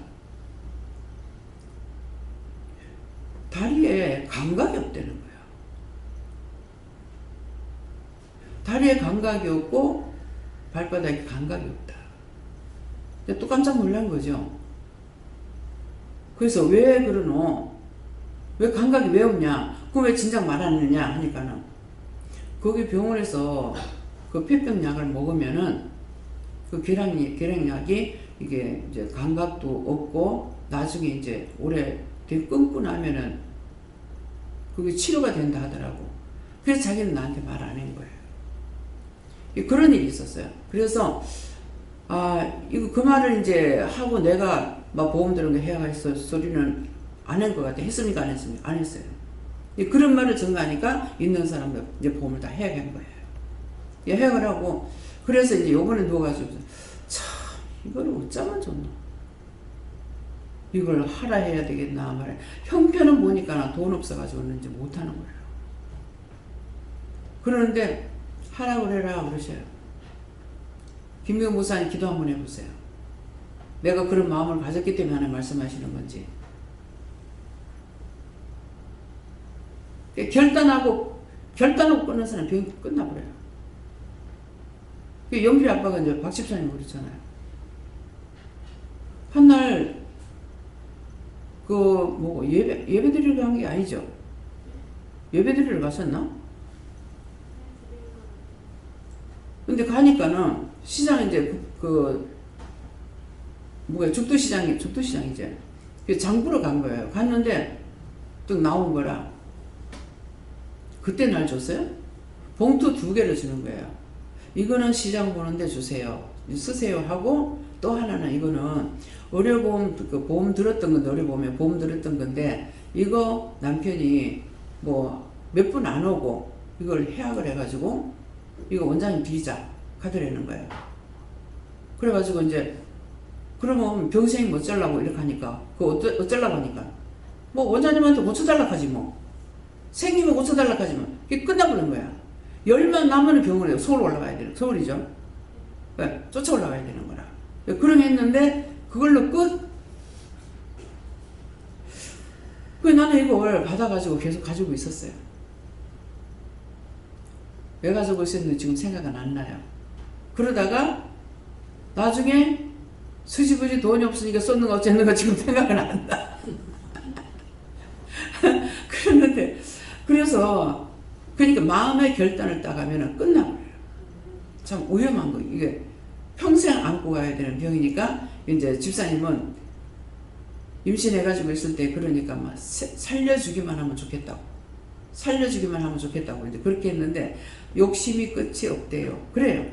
다리에 감각이 없다는 거야. 다리에 감각이 없고 발바닥에 감각이 없다. 또 깜짝 놀란 거죠. 그래서 왜 그러노? 왜 감각이 왜 없냐? 그럼 왜 진작 말 안 했느냐? 하니까는 거기 병원에서 그 폐병 약을 먹으면은 그 계량약이 이게 이제 감각도 없고 나중에 이제 오래 되게 끊고 나면은 그게 치료가 된다 하더라고. 그래서 자기는 나한테 말 안 한 거예요. 그런 일이 있었어요. 그래서 이거 그 말을 이제 하고 내가 막 보험 들은 거 해야 했어 소리는 안 한 것 같아. 했습니까? 안 했습니까? 안 했어요. 그런 말을 전가하니까 있는 사람들 이제 보험을 다 해약한 거예요. 해약을 하고 그래서 이제 요번에 누워가지고 참 이거를 어쩌면 좋나. 이걸 하라 해야 되겠나 말해. 형편은 보니까 돈 없어가지고 있는지 못하는 거예요. 그러는데 하라고 그래라 그러셔요. 김경 목사님 기도 한번 해보세요. 내가 그런 마음을 가졌기 때문에 하나 말씀하시는 건지. 결단하고 끊는 사람 병 끝나버려요. 영필이 아빠가 이제 박 집사님 그랬잖아요. 한날 예배 드리러 간 게 아니죠. 예배 드리러 갔었나? 근데 가니까는 시장 이제 죽도시장이제 장 보러 간 거예요. 갔는데 또 나온 거라. 그때 날 줬어요? 봉투 2개를 주는 거예요. 이거는 시장 보는데 주세요. 쓰세요 하고 또 하나는 이거는 의료보험 보험 들었던 건데 의료보험에 보험 들었던 건데 이거 남편이 뭐 몇 분 안 오고 이걸 해약을 해가지고 이거 원장님 드리자 카드라는 거예요. 그래가지고 이제 그러면 병생이 뭐 어쩌려고 이렇게 하니까 어쩌려고 하니까 뭐 원장님한테 고쳐달라고 하지 뭐 생기면 고쳐달라고 하지 뭐 이게 끝나버린 거야. 열만 남으면 병원에 서울 올라가야 되는 서울이죠. 네, 쫓아 올라가야 되는 거라. 그럼 했는데 그걸로 끝. 나는 이걸 받아가지고 계속 가지고 있었어요. 왜 가지고 있었는지 지금 생각은 안 나요. 그러다가 나중에 수지부지 돈이 없으니까 썼는 거 어쨌는가 지금 생각은 안 나. 그랬는데 그러니까 마음의 결단을 따가면 끝나버려요. 참 위험한 거. 이게 평생 안고 가야 되는 병이니까 이제 집사님은 임신해가지고 있을 때 그러니까 막 살려주기만 하면 좋겠다고. 살려주기만 하면 좋겠다고 이제 그렇게 했는데 욕심이 끝이 없대요. 그래요.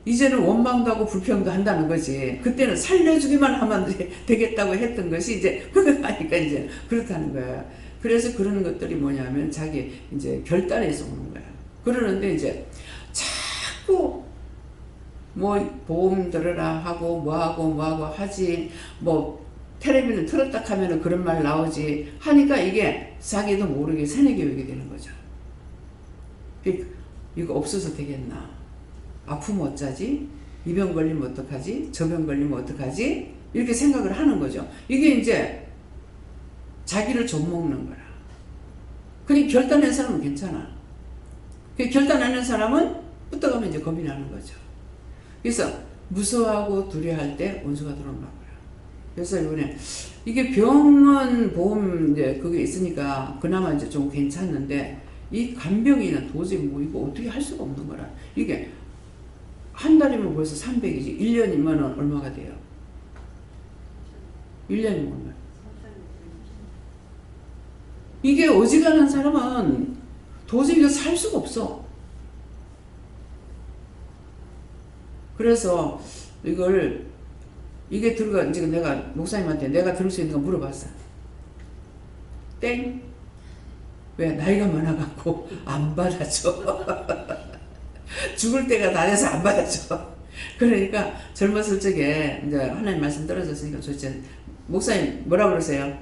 이제는 원망도 하고 불평도 한다는 거지. 그때는 살려주기만 하면 되겠다고 했던 것이 이제 그거 하니까 이제 그렇다는 거야. 그래서 그런 것들이 뭐냐면 자기 이제 결단에서 오는 거야. 그러는데 이제 자꾸 뭐 보험 들으라 하고 뭐하고 하지 뭐 텔레비전 틀었다 하면은 그런 말 나오지 하니까 이게 자기도 모르게 세뇌교육이 되는 거죠. 이거 없어서 되겠나? 아프면 어쩌지? 이 병 걸리면 어떡하지? 저 병 걸리면 어떡하지? 이렇게 생각을 하는 거죠. 이게 이제 자기를 좀먹는 거라. 그러니까 결단한 사람은 괜찮아. 결단 안 한 사람은 붙어가면 이제 겁이 나는 거죠. 그래서 무서워하고 두려워할 때 원수가 들어온다고요. 그래서 이번에 이게 병원 보험 이제 그게 있으니까 그나마 이제 좀 괜찮는데 이 간병인은 도저히 뭐 이거 어떻게 할 수가 없는 거라. 이게 한 달이면 벌써 300이지 1년이면 얼마가 돼요? 1년이면 얼마? 이게 어지간한 사람은 도저히 이거 살 수가 없어. 그래서 이게 들어가 지금 내가 목사님한테 내가 들을 수 있는 거 물어봤어. 땡. 왜? 나이가 많아갖고 안 받아줘. 죽을 때가 다 돼서 안 받아줘. 그러니까 젊었을 적에 이제 하나님 말씀 떨어졌으니까 도대체 목사님 뭐라 그러세요?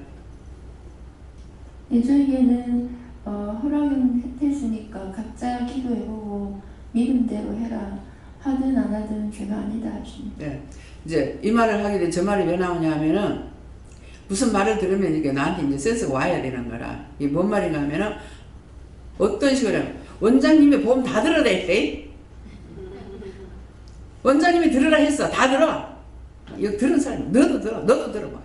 네, 저에게는 허락은 해주니까 각자 기도해보고 믿음대로 해라. 하든 안 하든 죄가 아니다 하십니다. 네, 이제 이 말을 하게 된 저 말이 왜 나오냐 하면은 무슨 말을 들으면 이게 나한테 이제 센스가 와야 되는 거라. 이게 뭔 말인가 하면은 어떤 식으로 원장님이 보험 다 들어라 했대. 원장님이 들으라 했어. 다 들어. 이거 들은 사람이 너도 들어. 너도 들어봐.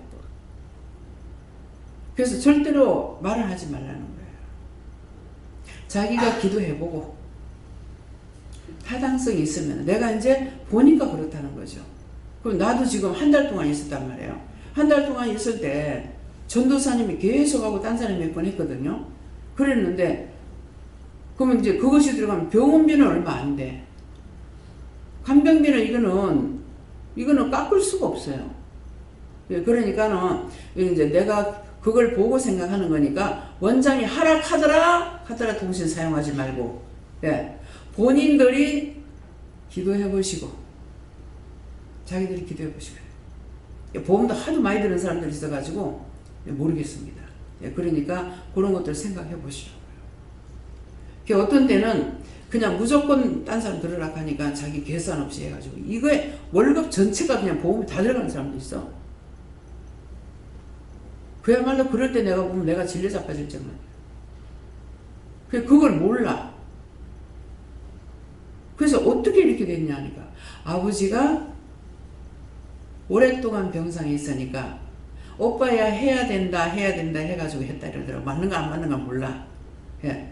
그래서 절대로 말을 하지 말라는 거예요. 자기가 기도해보고 타당성이 있으면 내가 이제 보니까 그렇다는 거죠. 그럼 나도 지금 한 달 동안 있었단 말이에요. 한 달 동안 있을 때 전도사님이 계속 하고 딴 사람이 몇 번 했거든요. 그랬는데 그러면 이제 그것이 들어가면 병원비는 얼마 안 돼. 간병비는 이거는 깎을 수가 없어요. 그러니까는 이제 내가 그걸 보고 생각하는 거니까 원장이 하락하더라 동신 사용하지 말고 예. 본인들이 기도해 보시고 자기들이 기도해 보시고 보험도 하도 많이 드는 사람들이 있어가지고 모르겠습니다. 예. 그러니까 그런 것들 생각해 보시라고요. 어떤 때는 그냥 무조건 딴 사람 들으라 하니까 자기 계산 없이 해가지고 이거에 월급 전체가 그냥 보험이 다 들어가는 사람도 있어. 그야말로 그럴 때 내가 보면 내가 질려 자빠질 정말. 그걸 몰라. 그래서 어떻게 이렇게 됐냐 하니까 아버지가 오랫동안 병상에 있으니까 오빠야 해야 된다 해가지고 했다 이러더라고. 맞는 거 안 맞는 거 몰라. 예.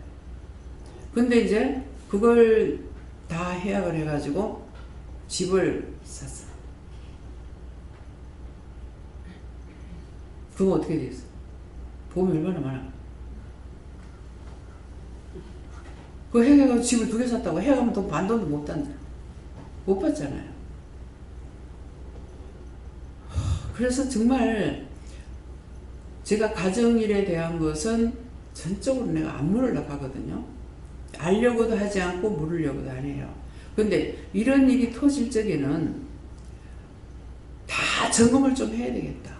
근데 이제 그걸 다 해약을 해가지고 집을 샀어. 그거 어떻게 됐어? 보험이 얼마나 많아? 그거 해가지고 집을 2개 샀다고 해가면 돈 반돈도 못 단다. 못 받잖아요. 그래서 정말 제가 가정일에 대한 것은 전적으로 내가 안 물으려고 하거든요. 알려고도 하지 않고 물으려고도 안 해요. 근데 이런 일이 터질 적에는 다 점검을 좀 해야 되겠다.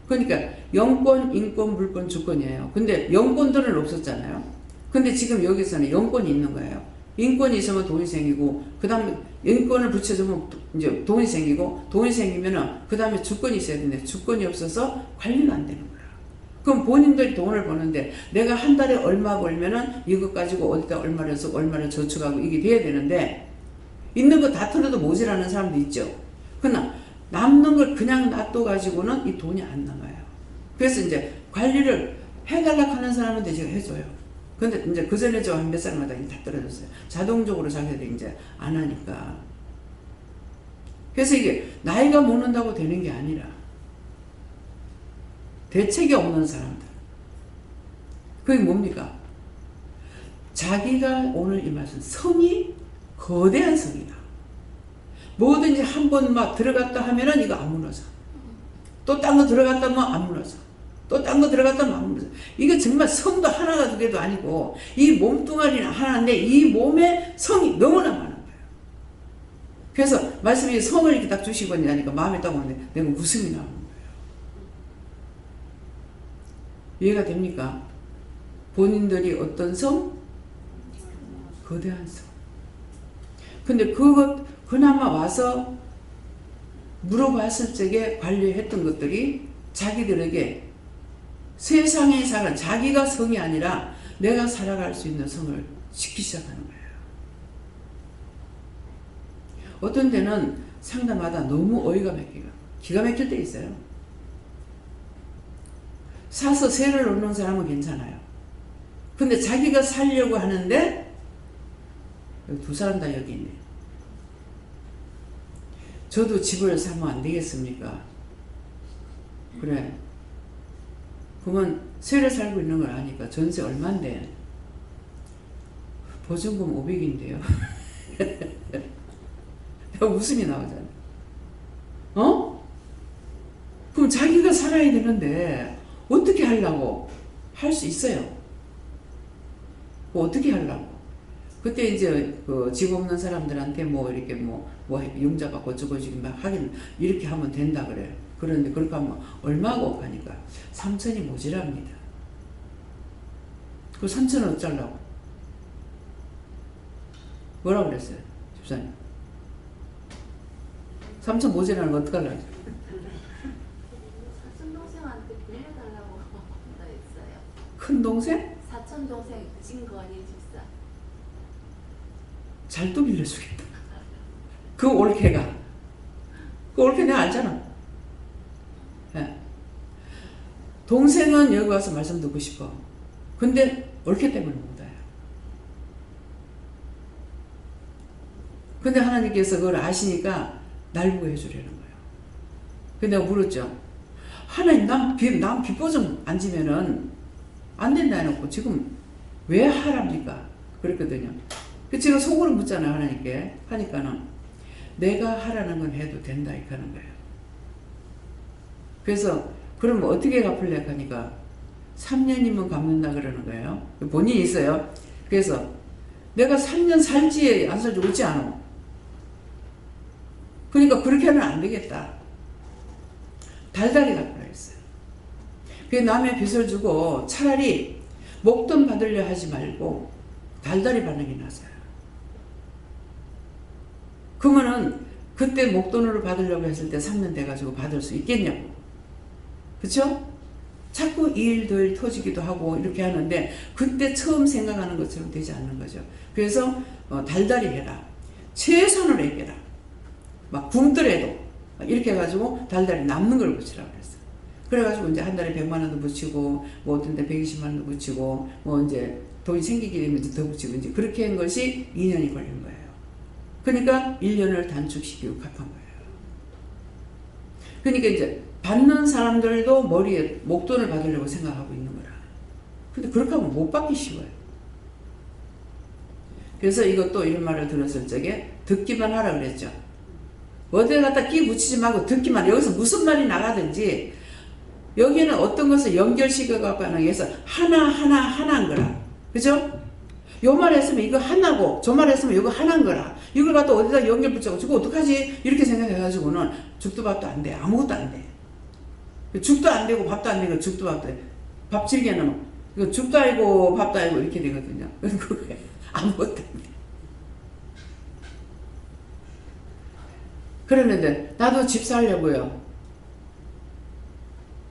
그러니까 영권, 인권, 물권, 주권이에요. 근데 영권들은 없었잖아요. 근데 지금 여기서는 영권이 있는 거예요. 인권이 있으면 돈이 생기고 그 다음에 인권을 붙여주면 이제 돈이 생기고 돈이 생기면은 그 다음에 주권이 있어야 되는데 주권이 없어서 관리가 안 되는 거야. 그럼 본인들이 돈을 버는데 내가 한 달에 얼마 벌면은 이것 가지고 어디다 얼마를 쓰고 얼마를 저축하고 이게 돼야 되는데 있는 거 다 털어도 모자라는 사람도 있죠. 그러나 남는 걸 그냥 놔둬가지고는 이 돈이 안 남아요. 그래서 이제 관리를 해달라고 하는 사람한테 제가 해줘요. 근데 이제 그 전에 저 한 몇 살마다 다 떨어졌어요. 자동적으로 자기들이 이제 안 하니까. 그래서 이게 나이가 먹는다고 되는 게 아니라 대책이 없는 사람들. 그게 뭡니까? 자기가 오늘 이 말씀 성이 거대한 성이다. 뭐든지 한 번 막 들어갔다 하면은 이거 안 무너져. 또 딴 거 들어갔다 하면 안 무너져. 또 딴 거 들어갔다 하면 안 무너져. 이거 정말 성도 하나가 두 개도 아니고 이 몸뚱아리는 하나인데 이 몸에 성이 너무나 많은 거예요. 그래서 말씀이 성을 이렇게 딱 주시고 나니까 마음에 딱 오는데 내가 웃음이 나오는 거예요. 이해가 됩니까? 본인들이 어떤 성? 거대한 성. 근데 그나마 와서 물어봤을 적에 관리했던 것들이 자기들에게 세상에 자기가 성이 아니라 내가 살아갈 수 있는 성을 짓기 시작하는 거예요. 어떤 때는 상담하다 너무 어이가 막히고 기가 막힐 때 있어요. 사서 세를 놓는 사람은 괜찮아요. 근데 자기가 살려고 하는데 여기 2사람 다 여기 있네. 저도 집을 사면 안 되겠습니까? 그래. 그러면 세를 살고 있는 걸 아니까 전세 얼만데? 보증금 500인데요. 웃음이 나오잖아. 어? 그럼 자기가 살아야 되는데 어떻게 하려고? 할 수 있어요. 어떻게 하려고? 그때 이제 그 집 없는 사람들한테 뭐 이렇게 뭐 융자 갖고 어쩌고저쩌고 막 하긴 이렇게 하면 된다 그래요. 그런데 그렇게 하면 얼마고 하니까 3천이 모자랍니다. 그 3천은 어쩌려고? 뭐라 그랬어요? 집사님. 3천 모자라는 거 어떡하려고? 사촌 동생한테 빌려달라고 했어요. 큰 동생? 사촌 동생 진건이 집사. 잘 또 빌려주겠다. 그 올케가. 그 올케 내가 알잖아. 네. 동생은 여기 와서 말씀 듣고 싶어. 근데 올케 때문에 못 와요. 근데 하나님께서 그걸 아시니까 날 보고 해주려는 거예요. 근데 내가 물었죠. 하나님 남 빚보 좀 안 지면은 안 된다 해놓고 지금 왜 하랍니까? 그랬거든요. 그 제가 속으로 묻잖아요. 하나님께. 하니까는 내가 하라는 건 해도 된다 이렇게 하는 거예요. 그래서 그럼 어떻게 갚을래 하니까 3년이면 갚는다 그러는 거예요. 본인이 있어요. 그래서 내가 3년 살지 안 살지 어찌 않아. 그러니까 그렇게 하면 안 되겠다. 달달이 갚으라 했어요. 그 남의 빚을 주고 차라리 목돈 받으려 하지 말고 달달이 받는 게 낫어요. 그러면은 그때 목돈으로 받으려고 했을 때 3년 돼가지고 받을 수 있겠냐고. 그쵸? 자꾸 일들 터지기도 하고 이렇게 하는데 그때 처음 생각하는 것처럼 되지 않는 거죠. 그래서 달달이 해라. 최선을 애껴라. 막 굶더라도 이렇게 해가지고 달달이 남는 걸 붙이라고 그랬어요. 그래가지고 이제 한 달에 100만 원도 붙이고 뭐 어떤 데 120만 원도 붙이고 뭐 이제 돈이 생기게 되면 이제 더 붙이고 이제 그렇게 한 것이 2년이 걸린 거예요. 그러니까 1년을 단축시키고 갚은 거예요. 그러니까 이제 받는 사람들도 머리에 목돈을 받으려고 생각하고 있는 거라. 근데 그렇게 하면 못 받기 쉬워요. 그래서 이것도 이런 말을 들었을 적에 듣기만 하라 그랬죠. 어디에 갖다 끼 붙이지 말고 듣기만. 여기서 무슨 말이 나가든지 여기는 어떤 것을 연결시켜갖고 하는 게 해서 하나인 거라. 그죠? 요 말 했으면 이거 하나고 저 말 했으면 이거 하나인 거라. 이걸 갖다 어디다 연결 붙여고 저거 어떡하지? 이렇게 생각해가지고는 죽도 밥도 안 돼. 아무것도 안 돼. 죽도 안 되고 밥도 안 되고 죽도 밥도 돼. 밥 질게 넣으면 이거 죽도 아니고 밥도 아니고 이렇게 되거든요. 그게 아무것도 안 돼. 그랬는데 나도 집 살려고요.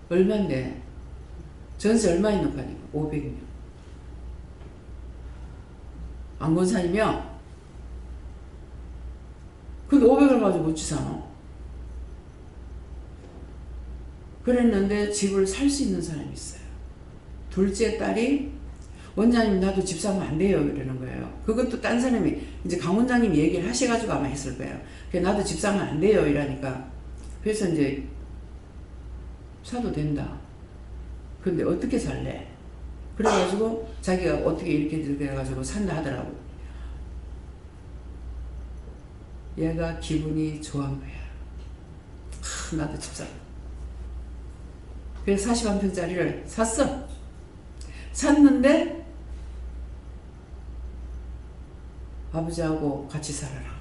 얼마인데? 전세 얼마 있는 거 아니고 500이면 안건산이면 근데 500을 가지고 어찌 사노? 그랬는데 집을 살 수 있는 사람이 있어요. 둘째 딸이 원장님 나도 집 사면 안 돼요 이러는 거예요. 그것도 딴 사람이 이제 강 원장님이 얘기를 하셔가지고 아마 했을 거예요. 나도 집 사면 안 돼요 이러니까 그래서 이제 사도 된다. 근데 어떻게 살래? 그래가지고 자기가 어떻게 이렇게 해가지고 산다 하더라고. 얘가 기분이 좋은 거야. 나도 집 사. 그래서 41평짜리를 샀어. 샀는데 아버지하고 같이 살아라.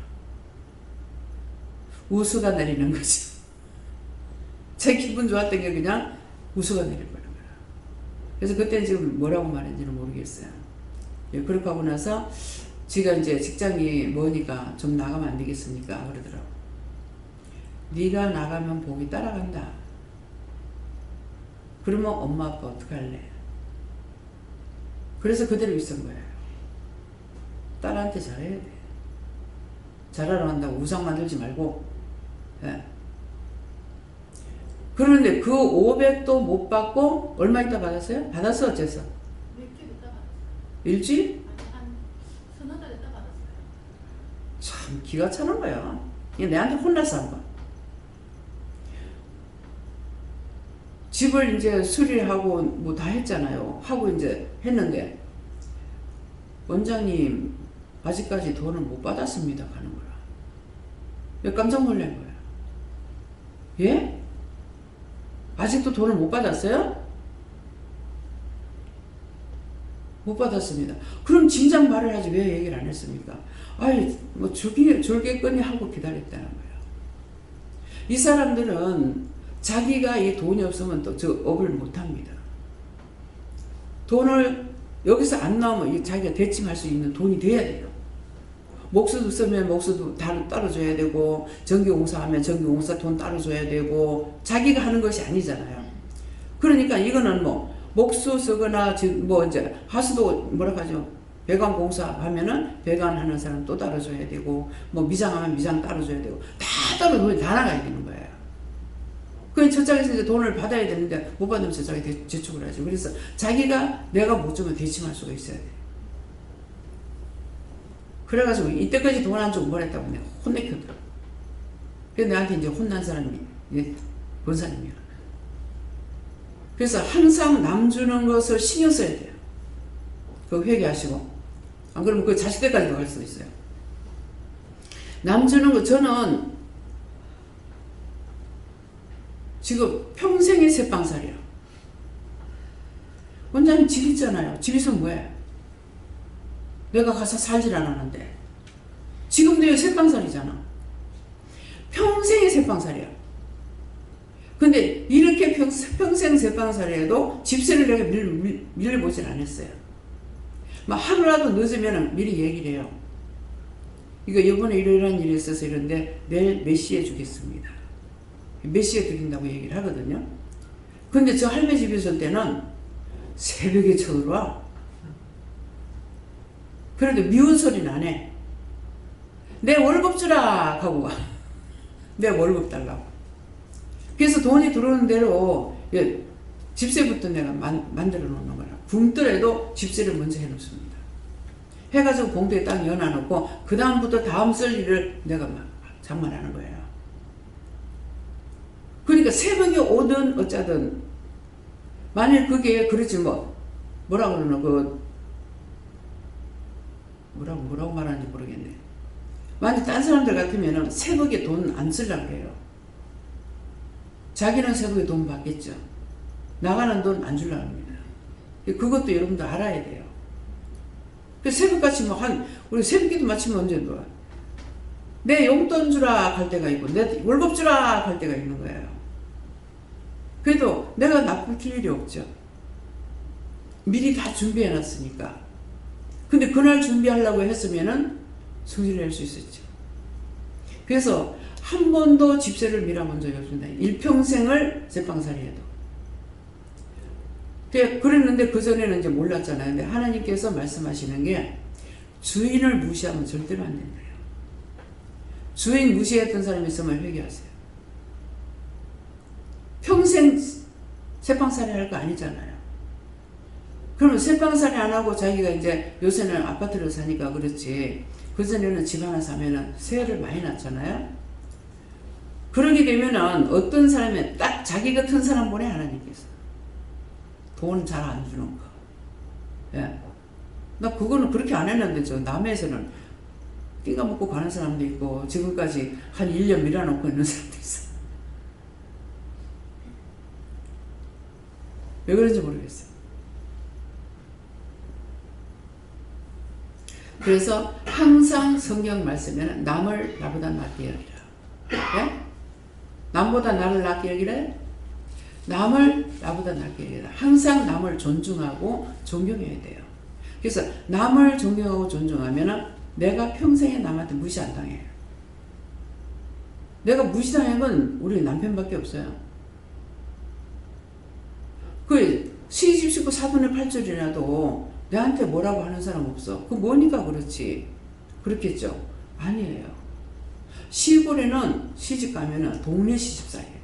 우수가 내리는 거지. 제 기분 좋았던 게 그냥 우수가 내릴 거야. 그래서 그때 지금 뭐라고 말했는지는 모르겠어요. 예, 그렇게 하고 나서 지가 이제 직장이 뭐니까 좀 나가면 안 되겠습니까? 그러더라고. 네가 나가면 복이 따라간다. 그러면 엄마 아빠 어떡할래? 그래서 그대로 있은 거예요. 딸한테 잘해야 돼. 잘하러 간다고 우상 만들지 말고. 예. 그런데 그 500도 못 받고 얼마 있다 받았어요? 받았어 어째서? 며칠 있다 받았어요. 일주일? 아니 한 서너 달 있다 받았어요. 참 기가 차는 거야. 이게 내한테 혼나서 한 거야. 집을 이제 수리하고 뭐 다 했잖아요. 하고 이제 했는데 원장님 아직까지 돈을 못 받았습니다 가는 거야. 왜 깜짝 놀란 거야? 예? 아직도 돈을 못 받았어요? 못 받았습니다. 그럼 진작 말을 하지 왜 얘기를 안 했습니까? 아이 뭐 줄겠거니 하고 기다렸다는 거예요. 이 사람들은 자기가 이 돈이 없으면 또 저 업을 못 합니다. 돈을 여기서 안 나오면 자기가 대칭할 수 있는 돈이 돼야 돼요. 목수도 쓰면 목수도 따로 줘야 되고 전기공사 하면 전기공사 돈 따로 줘야 되고 자기가 하는 것이 아니잖아요. 그러니까 이거는 뭐 목수 쓰거나 뭐 이제 하수도 뭐라 하죠? 배관공사 하면은 배관하는 사람 또 따로 줘야 되고 뭐 미장하면 미장 따로 줘야 되고 다 따로 돈이 다 나가야 되는 거예요. 그 저쪽에서 이제 돈을 받아야 되는데 못 받으면 저쪽에 재촉을 하죠. 그래서 자기가 내가 못 주면 대칭할 수가 있어야 돼. 그래가지고 이때까지 돈 안 주고 뭘 했다고 내가 혼내켰더라고. 그래서 내한테 이제 혼난 사람이 권사님이야. 그래서 항상 남 주는 것을 신경 써야 돼요. 그거 회개하시고. 안 그러면 그 자식들까지도 갈 수 있어요. 남 주는 거 저는 지금 평생의 새빵살이야. 원장님 집 있잖아요. 집 있으면 뭐해? 내가 가서 살질 않았는데. 지금도 이거 새빵살이잖아. 평생의 새빵살이야. 근데 이렇게 평생 새빵살이에도 집세를 내가 밀려보진 않았어요. 막 하루라도 늦으면 미리 얘기를 해요. 이거 이번에 이러이러한 일이 있어서 이런데 내일 몇 시에 주겠습니다. 몇 시에 드린다고 얘기를 하거든요. 근데 저 할매 집에 있을 때는 새벽에 쳐들어와. 그래도 미운 소리는 안 해. 내 월급 주라 하고 와. 내 월급 달라고. 그래서 돈이 들어오는 대로 집세부터 내가 만들어 놓는 거라. 굶더라도 집세를 먼저 해놓습니다. 해가지고 봉투에 딱 넣어놓고 그 다음부터 다음 쓸 일을 내가 막 장만하는 거예요. 그러니까 새벽에 오든 어쩌든 만일 그게 그렇지 뭐라고 그러나 뭐라고 말하는지 모르겠네. 만약 딴 사람들 같으면은 새벽에 돈 안 쓰려고 그래요. 자기는 새벽에 돈 받겠죠. 나가는 돈 안 주려고 합니다. 그것도 여러분도 알아야 돼요. 그 새벽같이 우리 새벽기도 마치면 언제 놔? 내 용돈 주라 갈 때가 있고, 내 월급 주라 갈 때가 있는 거예요. 그래도 내가 나쁠 일이 없죠. 미리 다 준비해 놨으니까. 근데 그날 준비하려고 했으면은 성질을 낼 수 있었죠. 그래서 한 번도 집세를 밀어본 적이 없습니다. 일평생을 새빵살이 해도. 그랬는데 그전에는 이제 몰랐잖아요. 근데 하나님께서 말씀하시는 게 주인을 무시하면 절대로 안 된대요. 주인 무시했던 사람이 있으면 회개하세요. 평생 새빵살이 할 거 아니잖아요. 그러면 새빵살이 안 하고 자기가 이제 요새는 아파트를 사니까 그렇지. 그전에는 집 하나 사면은 세를 많이 났잖아요. 그러게 되면은 어떤 사람이 딱 자기 같은 사람 보내 하나님께서. 돈 잘 안 주는 거. 예. 나 그거는 그렇게 안 했는데 저 남해에서는 띵가 먹고 가는 사람도 있고 지금까지 한 1년 밀어놓고 있는 사람도 있어. 왜 그런지 모르겠어요. 그래서 항상 성경 말씀에는 남을 나보다 낫게 여기라. 예? 남보다 나를 낫게 여기래? 남을 나보다 낫게 여기라. 항상 남을 존중하고 존경해야 돼요. 그래서 남을 존경하고 존중하면 내가 평생에 남한테 무시 안 당해요. 내가 무시당한 건 우리 남편밖에 없어요. 시집 식구 4분의 8절이라도 내한테 뭐라고 하는 사람 없어. 그 뭐니까 그렇지. 그렇겠죠? 아니에요. 시골에는 시집 가면은 동네 시집살이에요.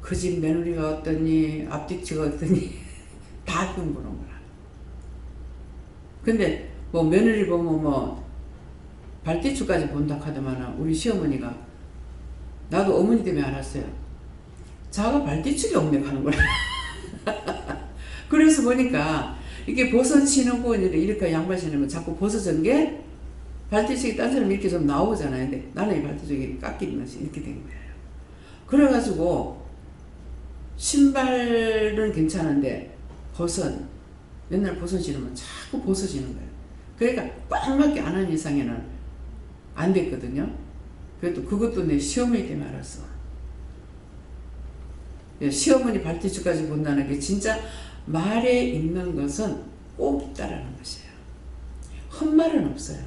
그 집 며느리가 어떠니, 앞뒤치가 어떠니, 다 흉보는 거야. 근데 며느리 보면 발뒤추까지 본다 하더만 우리 시어머니가 나도 어머니 때문에 알았어요. 자가 발뒤축이 없네 하는 거야. 그래서 보니까 이게 버섯 신고 이렇게 양말 신으면 자꾸 벗어진 게 발뒤축이 딴 사람 이렇게 좀 나오잖아요. 근데 나는 이 발뒤축이 깎이면서 이렇게 된 거예요. 그래가지고 신발은 괜찮은데 맨날 버섯 신으면 자꾸 벗어지는 거예요. 그러니까 꽉 맞게 안 한 이상에는 안 됐거든요. 그래도 그것도 내 시어머니 때문에 알았어. 시어머니 발뒤축까지 본다는 게 진짜 말에 있는 것은 꼭 있다라는 것이에요. 헛말은 없어요.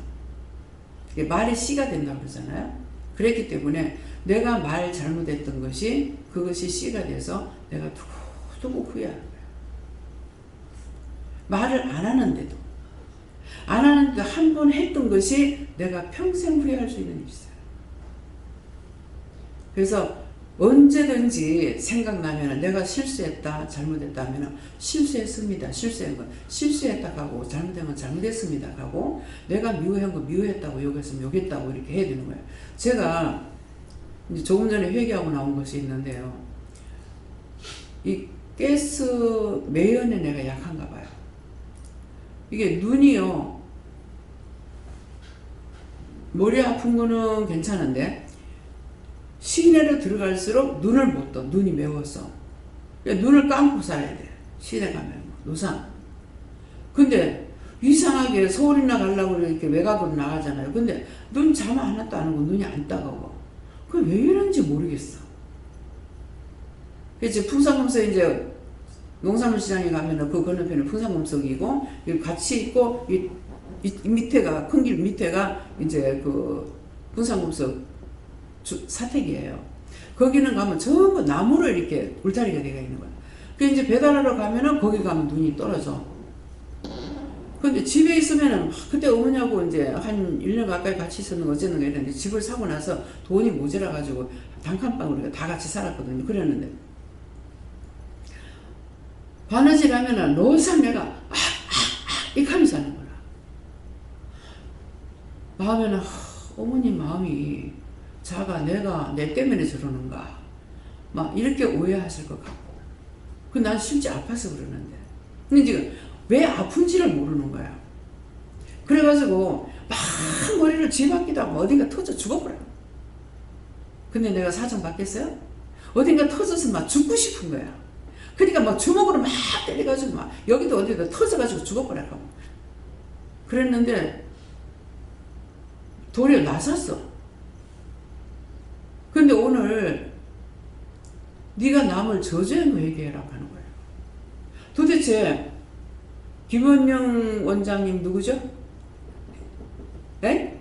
말이 씨가 된다고 그러잖아요. 그랬기 때문에 내가 말 잘못했던 것이 그것이 씨가 돼서 내가 두고 후회하는 거예요. 말을 안 하는데도 한 번 했던 것이 내가 평생 후회할 수 있는 일이 있어요. 그래서 언제든지 생각나면 내가 실수했다, 잘못했다 하면 실수했습니다. 실수했다 하고 잘못된 건 잘못했습니다 하고 내가 미워한 거 미워했다고 욕했으면 욕했다고 이렇게 해야 되는 거예요. 제가 이제 조금 전에 회개하고 나온 것이 있는데요. 이 가스 매연에 내가 약한가 봐요. 이게 눈이요. 머리 아픈 거는 괜찮은데 시내로 들어갈수록 눈을 못 떠. 눈이 매워서. 그러니까 눈을 감고 살아야 돼. 시내 가면 뭐, 노상. 근데 이상하게 서울이나 가려고 이렇게 외곽으로 나가잖아요. 근데 눈 잠 하나도 안 오고 눈이 안 따가워. 그게 왜 이런지 모르겠어. 그치, 풍산금속 이제 농산물 시장에 가면은 그 건너편에 풍산금속이고 같이 있고 이 밑에가 큰 길 밑에가 이제 그 풍산금속 사택이에요. 거기는 가면 전부 나무로 이렇게 울타리가 되어 있는 거야. 그 이제 배달하러 가면은 거기 가면 눈이 떨어져. 근데 집에 있으면은 그때 어머니하고 이제 한 1년 가까이 같이 있었는 어쨌는 거 했는데 집을 사고 나서 돈이 모자라 가지고 단칸방 우리가 다 같이 살았거든요. 그랬는데 바느질 하면은 노상 내가 이렇게 하면서 하는 거라. 마음에는 어머니 마음이 자가 내가 내 때문에 저러는가 막 이렇게 오해하실 것 같고 그 난 실제 아파서 그러는데 근데 지금 왜 아픈지를 모르는 거야. 그래가지고 막 머리를 쥐박기도 하고 어딘가 터져 죽어버려. 근데 내가 사정 받겠어요? 어딘가 터져서 막 죽고 싶은 거야. 그러니까 막 주먹으로 막 때려가지고 막 여기도 어디가 터져가지고 죽어버려라고. 그랬는데 도리어 나섰어. 근데 오늘 네가 남을 저주한 거 얘기해라고 하는 거예요. 도대체 김원영 원장님 누구죠? 에?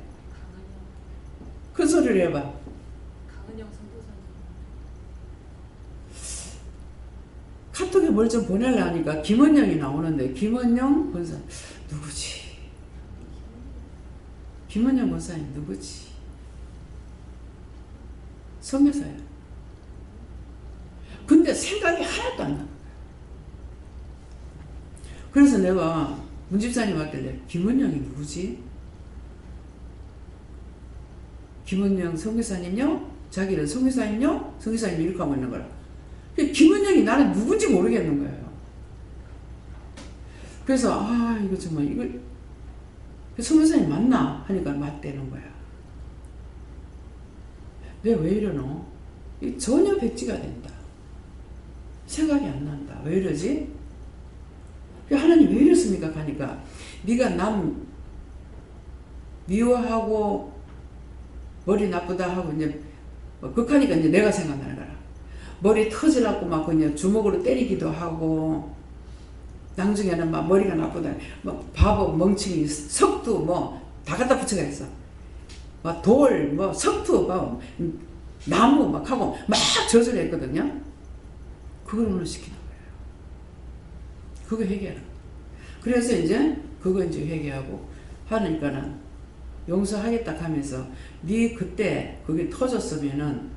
그 소리를 해봐. 강은영 선도사님. 카톡에 뭘 좀 보내려 하니까 김원영이 나오는데 김원영 권사 누구지? 김원영 권사님 누구지? 성교사야. 근데 생각이 하나도 안 나. 그래서 내가 문 집사님 왔길래 김원영이 누구지? 김원영 성교사님요? 자기는 성교사님요? 성교사님이 이렇게 하고 있는 거라. 김원영이 나는 누군지 모르겠는 거예요. 그래서 이거 정말 이거 성교사님 맞나? 하니까 맞대는 거야. 내가 왜 이러노? 전혀 백지가 된다. 생각이 안 난다. 왜 이러지? 하나님 왜 이렇습니까? 하니까 네가 남 미워하고 머리 나쁘다 하고 이제 극하니까 이제 내가 생각나는 거야. 머리 터지라고 막 그냥 주먹으로 때리기도 하고 나중에는 막 머리가 나쁘다. 막 바보 멍청이 석두 뭐 다 갖다 붙여가 있어. 막 돌 뭐 석두 막 나무 막 하고 막 저주를 했거든요. 그걸 오늘 시키는 거예요. 그거 회개하라. 그래서 이제 그거 이제 회개하고 하니까는 용서하겠다 하면서 네 그때 그게 터졌으면은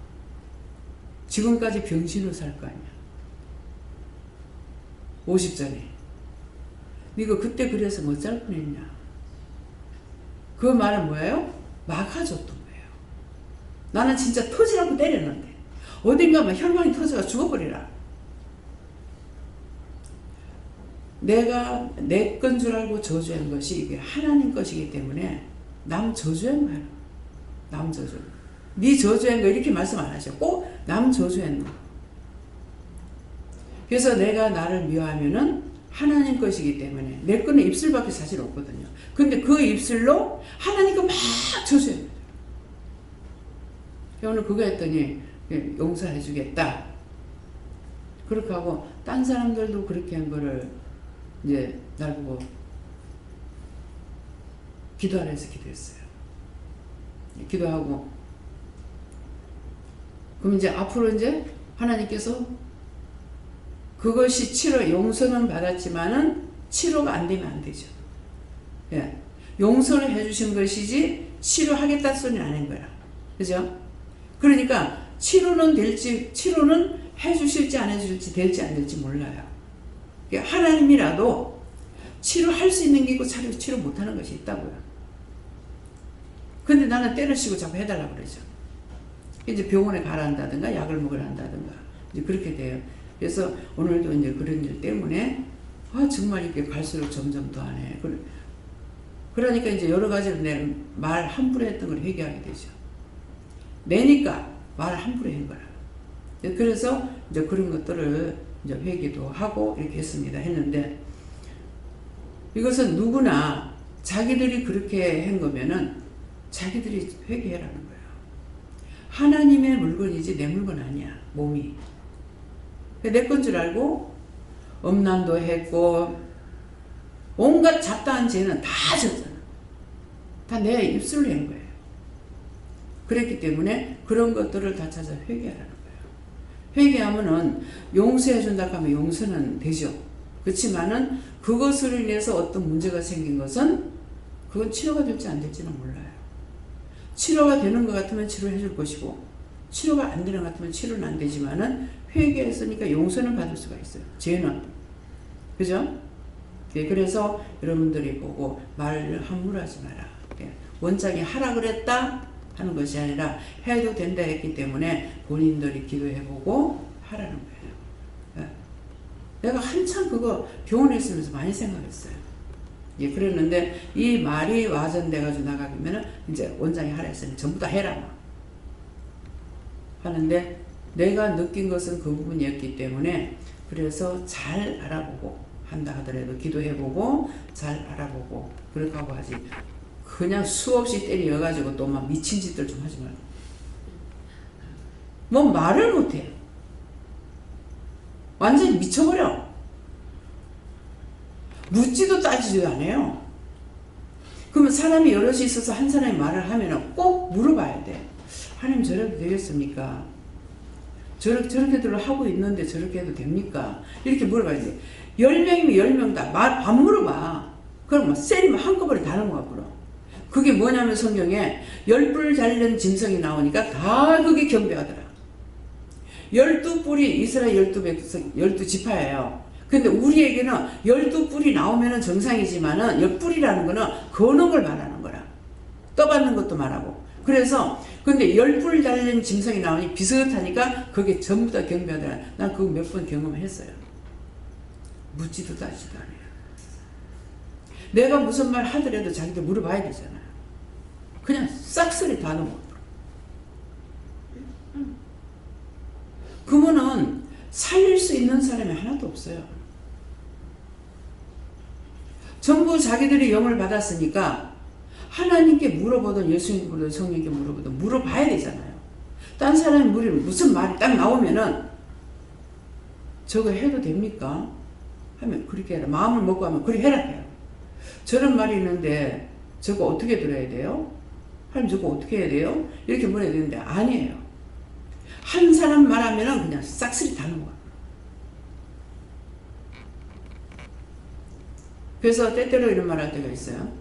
지금까지 병신으로 살 거 아니야. 50전에. 네가 그때 그래서 못 살 뻔했냐. 그 말은 뭐예요? 막아줬던 거예요. 나는 진짜 터지라고 때렸는데 어딘가 막 혈관이 터져가 죽어버리라. 내가 내 건 줄 알고 저주한 것이 이게 하나님 것이기 때문에 남 저주한 거야. 남 저주. 네 저주한 거 이렇게 말씀 안 하셔. 꼭 남 저주한 거. 그래서 내가 나를 미워하면은 하나님 것이기 때문에 내 거는 입술밖에 사실 없거든요. 근데 그 입술로 하나님 거 막 저주해. 오늘 그거 했더니 용서해 주겠다. 그렇게 하고 딴 사람들도 그렇게 한 거를 이제 날 보고 기도하라 해서 기도했어요. 기도하고 그럼 이제 앞으로 이제 하나님께서 그것이 치료, 용서는 받았지만은 치료가 안 되면 안 되죠. 예. 용서를 해주신 것이지 치료하겠다는 소리는 아닌 거야. 그죠? 그러니까 치료는 될지, 치료는 해주실지 안 해주실지 될지 안 될지 몰라요. 하나님이라도 치료할 수 있는 게 있고 치료 못하는 것이 있다고요. 근데 나는 때려치고 자꾸 해달라고 그러죠. 이제 병원에 가라 한다든가 약을 먹으라 한다든가 이제 그렇게 돼요. 그래서 오늘도 이제 그런 일 때문에 정말 이렇게 갈수록 점점 더 하네. 그러니까 이제 여러 가지로 내 말 함부로 했던 걸 회개하게 되죠. 내니까 말을 함부로 한 거라. 그래서 이제 그런 것들을 이제 회개도 하고 이렇게 했는데 이것은 누구나 자기들이 그렇게 한 거면은 자기들이 회개하라는 거예요. 하나님의 물건이지 내 물건 아니야. 몸이. 내 건 줄 알고 음란도 했고 온갖 잡다한 죄는 다 졌잖아. 다 내 입술로 한 거예요. 그랬기 때문에 그런 것들을 다 찾아 회개하라는 거예요. 회개하면은 용서해 준다 하면 용서는 되죠. 그렇지만은 그것으로 인해서 어떤 문제가 생긴 것은 그건 치료가 될지 안 될지는 몰라요. 치료가 되는 것 같으면 치료해 줄 것이고 치료가 안 되는 것 같으면 치료는 안 되지만은 회개했으니까 용서는 받을 수가 있어요. 죄는. 그죠? 예, 그래서 여러분들이 보고 말을 함부로 하지 마라. 예, 원장이 하라 그랬다 하는 것이 아니라 해도 된다 했기 때문에 본인들이 기도해보고 하라는 거예요. 예. 내가 한참 그거 병원에 있으면서 많이 생각했어요. 예, 그랬는데 이 말이 와전돼가지고 나가면은 이제 원장이 하라 했으니 전부 다 해라 막 하는데 내가 느낀 것은 그 부분이었기 때문에 그래서 잘 알아보고 한다 하더라도 기도해보고 잘 알아보고 그렇게 하고 하지. 그냥 수없이 때려가지고 또 막 미친 짓들 좀 하지 말고. 뭐 말을 못해. 완전히 미쳐버려. 묻지도 따지지도 안 해요. 그러면 사람이 여럿이 있어서 한 사람이 말을 하면 꼭 물어봐야 돼. 하나님 저렇게 되겠습니까? 저렇게들 하고 있는데 저렇게 해도 됩니까? 이렇게 물어봐야 돼. 10명이면 10명 다 안 물어봐. 그럼 뭐 쌤이 한꺼번에 다 넘어가 버려. 그게 뭐냐면 성경에 10뿔 잘린 짐승이 나오니까 다 그게 경배하더라. 12뿔이 이스라엘 12지파예요. 근데 우리에게는 12뿔이 나오면은 정상이지만은 10뿔이라는 거는 거는 걸 말하는 거라. 떠받는 것도 말하고. 그래서 근데 10뿔 달린 짐승이 나오니 비슷하니까 그게 전부 다 경배하더라. 난 그거 몇 번 경험했어요. 묻지도 따지도 안 해요. 내가 무슨 말 하더라도 자기들 물어봐야 되잖아요. 그냥 싹쓸이 다 넘어가더라고. 그러면은 살릴 수 있는 사람이 하나도 없어요. 전부 자기들이 영을 받았으니까 하나님께 물어보든 예수님께 물어보든 성령께 물어보든 물어봐야 되잖아요. 딴 사람이 무슨 말이 딱 나오면은 저거 해도 됩니까? 하면 그렇게 해라. 마음을 먹고 하면 그렇게 해라 해요. 저런 말이 있는데 저거 어떻게 들어야 돼요? 하나님 저거 어떻게 해야 돼요? 이렇게 물어야 되는데 아니에요. 한 사람 말하면은 그냥 싹쓸이 다 넘어가. 그래서 때때로 이런 말 할 때가 있어요.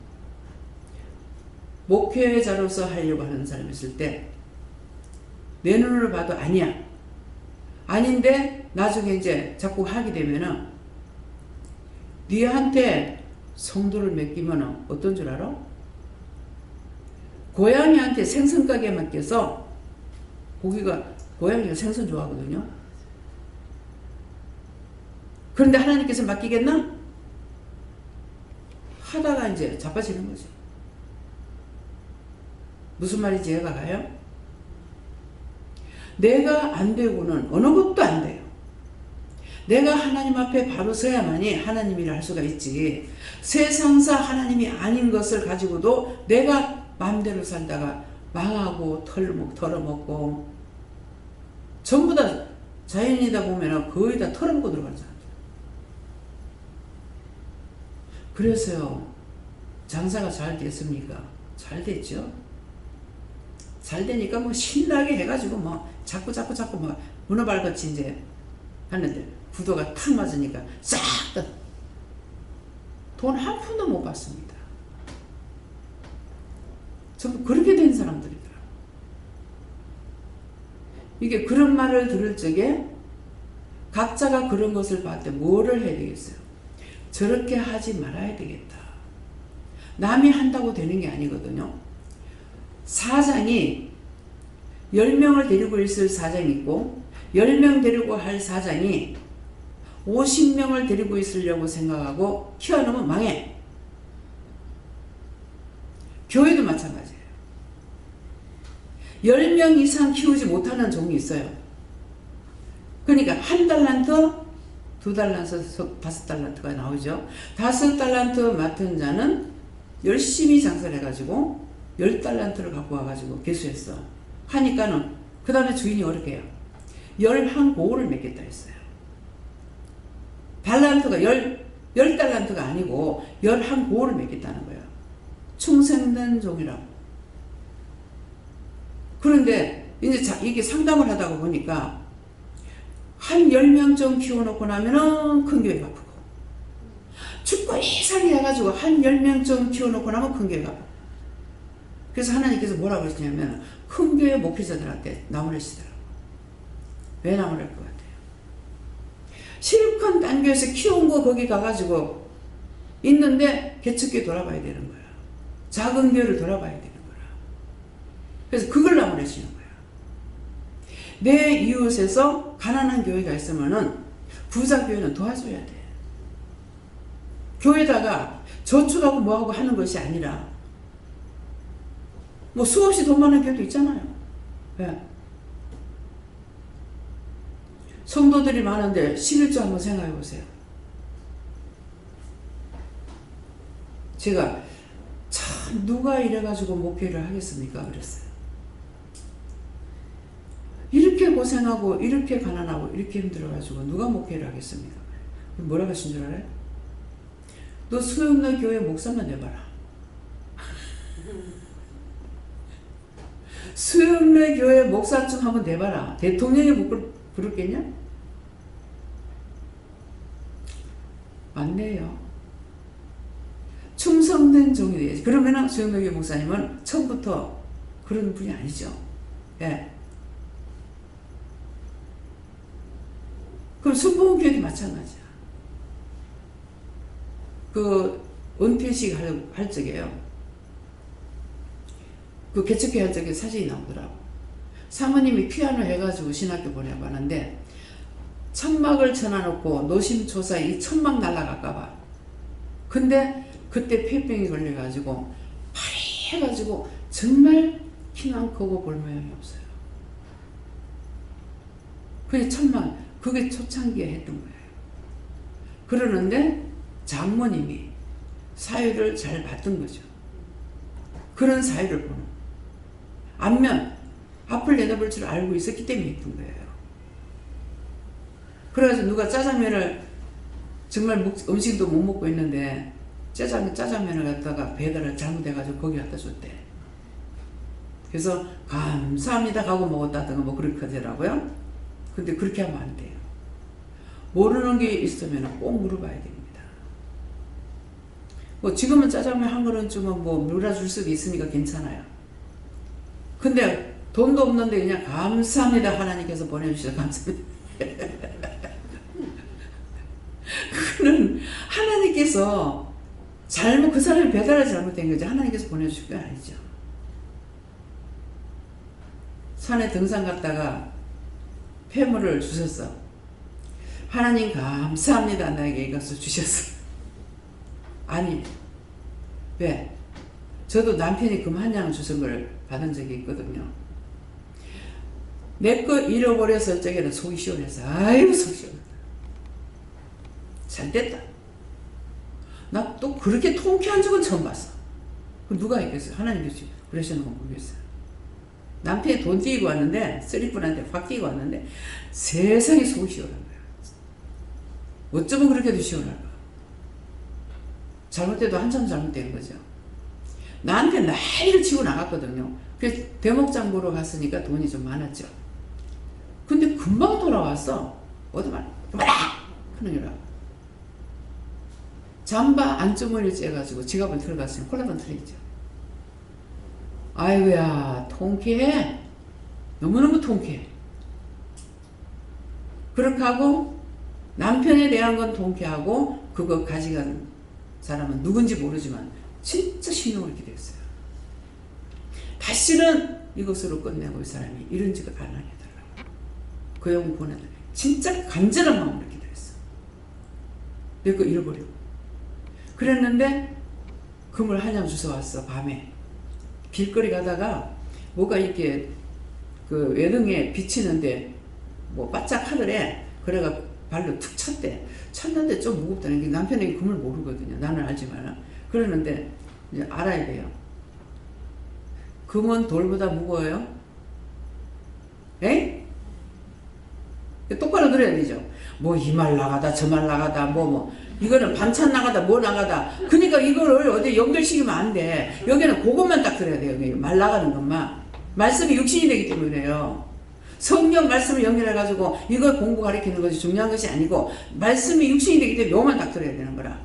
목회자로서 하려고 하는 사람이 있을 때 내 눈으로 봐도 아니야. 아닌데 나중에 이제 자꾸 하게 되면은 니한테 성도를 맡기면 어떤 줄 알아? 고양이한테 생선 가게 맡겨서 고양이가 생선 좋아하거든요. 그런데 하나님께서 맡기겠나? 하다가 이제 자빠지는 거지. 무슨 말인지 이해가 가요? 내가 안 되고는 어느 것도 안 돼요. 내가 하나님 앞에 바로 서야만이 하나님 일을 할 수가 있지. 세상사 하나님이 아닌 것을 가지고도 내가 마음대로 살다가 망하고 털어먹고 전부 다 자연이다 보면 거의 다 털어먹고 들어가잖아요. 그래서요, 장사가 잘 됐습니까? 잘 됐죠. 잘 되니까 뭐 신나게 해가지고 뭐 자꾸 뭐 문어발같이 이제 하는데 부도가 탁 맞으니까 싹 다 돈 한 푼도 못 받습니다. 전부 그렇게 된 사람들이더라. 이게 그런 말을 들을 적에 각자가 그런 것을 봤을 때 뭐를 해야 되겠어요? 저렇게 하지 말아야 되겠다. 남이 한다고 되는 게 아니거든요. 사장이 10명을 데리고 있을 사장이 있고 10명 데리고 할 사장이 50명을 데리고 있으려고 생각하고 키워놓으면 망해. 교회도 마찬가지예요. 10명 이상 키우지 못하는 종이 있어요. 그러니까 1달란트, 2달란트, 5달란트가 나오죠. 5달란트 맡은 자는 열심히 장사를 해가지고 10달란트를 갖고 와가지고 개수했어. 하니까는 그 다음에 주인이 어렵게 해요. 11고를 맺겠다 했어요. 달란트가 10달란트가 아니고 11고를 맺겠다는 거예요. 충성된 종이라고. 그런데 이제 이게 상담을 하다가 보니까 한 10명 키워놓고 나면은 큰 교회가 아프고, 죽고 이살이 해가지고 한 10명 키워놓고 나면 큰 교회가 아프고. 그래서 하나님께서 뭐라고 하시냐면 큰 교회 목회자들한테 나무라시더라고. 왜 나무랄 것 같아요? 실컷 딴 교회에서 키운 거 거기 가가지고 있는데 개척교회 돌아봐야 되는 거야. 작은 교회를 돌아봐야 되는 거야. 그래서 그걸 나무라시는 거야. 내 이웃에서 가난한 교회가 있으면은 부자 교회는 도와줘야 돼. 교회다가 저축하고 뭐하고 하는 것이 아니라, 뭐 수없이 돈 많은 교회도 있잖아요. 네. 성도들이 많은데 11조 한번 생각해 보세요. 제가 참 누가 이래가지고 목회를 하겠습니까? 그랬어요. 이렇게 고생하고 이렇게 가난하고 이렇게 힘들어가지고 누가 목회를 하겠습니까? 뭐라고 하신 줄 알아요? 너 수영로 교회 목사만 내봐라. 수영로 교회 목사쯤 한번 내봐라. 대통령이 부르겠냐? 맞네요. 충성된 종이 돼야지. 그러면은 수영로 교회 목사님은 처음부터 그런 분이 아니죠. 예. 그럼 순복음교회도 마찬가지야. 그 은퇴식 할 적에요. 그 개척회 할 적에 사진이 나오더라고. 사모님이 피아노 해가지고 신학교 보내고 하는데 천막을 쳐놔놓고 노심초사에 이 천막 날아갈까봐. 근데 그때 폐병이 걸려가지고 파리해가지고 정말 키만 크고 볼 모양이 없어요. 그게 천막, 그게 초창기에 했던 거예요. 그러는데 장모님이 사유를 잘 봤던 거죠. 그런 사유를 보는. 안면 앞을 내다볼 줄 알고 있었기 때문에 했던 거예요. 그래서 누가 짜장면을 정말 음식도 못 먹고 있는데 짜장면을 갖다가 배달을 잘못해가지고 거기 갖다 줬대. 그래서 감사합니다 하고 먹었다든가 뭐 그렇게 하더라고요. 근데 그렇게 하면 안 돼요. 모르는 게 있으면 꼭 물어봐야 됩니다. 뭐 지금은 짜장면 한 그릇쯤은 뭐 물어줄 수도 있으니까 괜찮아요. 근데 돈도 없는데 그냥 감사합니다 하나님께서 보내주셔서 감사합니다. 그거는 하나님께서 그 사람이 배달을 잘못된 거지 하나님께서 보내주신 게 아니죠. 산에 등산 갔다가 폐물을 주셨어. 하나님 감사합니다. 나에게 이것을 주셨어. 아니, 왜? 저도 남편이 금 한 양을 주신 걸 받은 적이 있거든요. 내 거 잃어버렸을 적에는 속이 시원해서, 아이고, 속 시원하다. 잘 됐다. 나 또 그렇게 통쾌한 적은 처음 봤어. 누가 했겠어요? 하나님께서 그러시는 건 모르겠어요. 남편이 돈 띄고 왔는데, 쓰리분한테 확 띄고 왔는데, 세상에 속이 시원한 거야. 어쩌면 그렇게도 시원할까? 잘못돼도 한참 잘못되는 거죠. 나한테 난리를 치고 나갔거든요. 그래서 대목장 보러 갔으니까 돈이 좀 많았죠. 근데 금방 돌아왔어. 어디만 뭐라 하느니라. 잠바 안주머니 째가지고 지갑을 들어갔으면 콜라돈 틀리죠. 아이고야 통쾌해. 너무너무 통쾌해. 그렇게 하고 남편에 대한 건 통쾌하고 그거 가져간 사람은 누군지 모르지만 진짜 신용을 기대했어요. 다시는 이것으로 끝내고 이 사람이 이런 짓을 안 하게 해달라고. 그 형 보내달라고. 진짜 간절한 마음으로 기도했어. 내 거 잃어버리고. 그랬는데 금을 한 양 주워왔어. 밤에. 길거리 가다가 뭐가 이렇게 그 외등에 비치는데 뭐 바짝 하더래. 그래가 발로 툭 쳤대. 쳤는데 좀 무겁다는 게 남편에게 그걸 모르거든요. 나는 알지만. 그러는데 이제 알아야 돼요. 금은 돌보다 무거워요? 에? 똑바로 들어야 되죠. 뭐 이 말 나가다 저 말 나가다 뭐 이거는 반찬 나가다 뭐 나가다. 그러니까 이거를 어디 연결시키면 안 돼. 여기는 그것만 딱 들어야 돼요. 여기 말 나가는 것만. 말씀이 육신이 되기 때문에 그래요. 성경 말씀을 연결해가지고 이걸 공부 가르치는 것이 중요한 것이 아니고 말씀이 육신이 되기 때문에 요만 딱 들어야 되는 거라.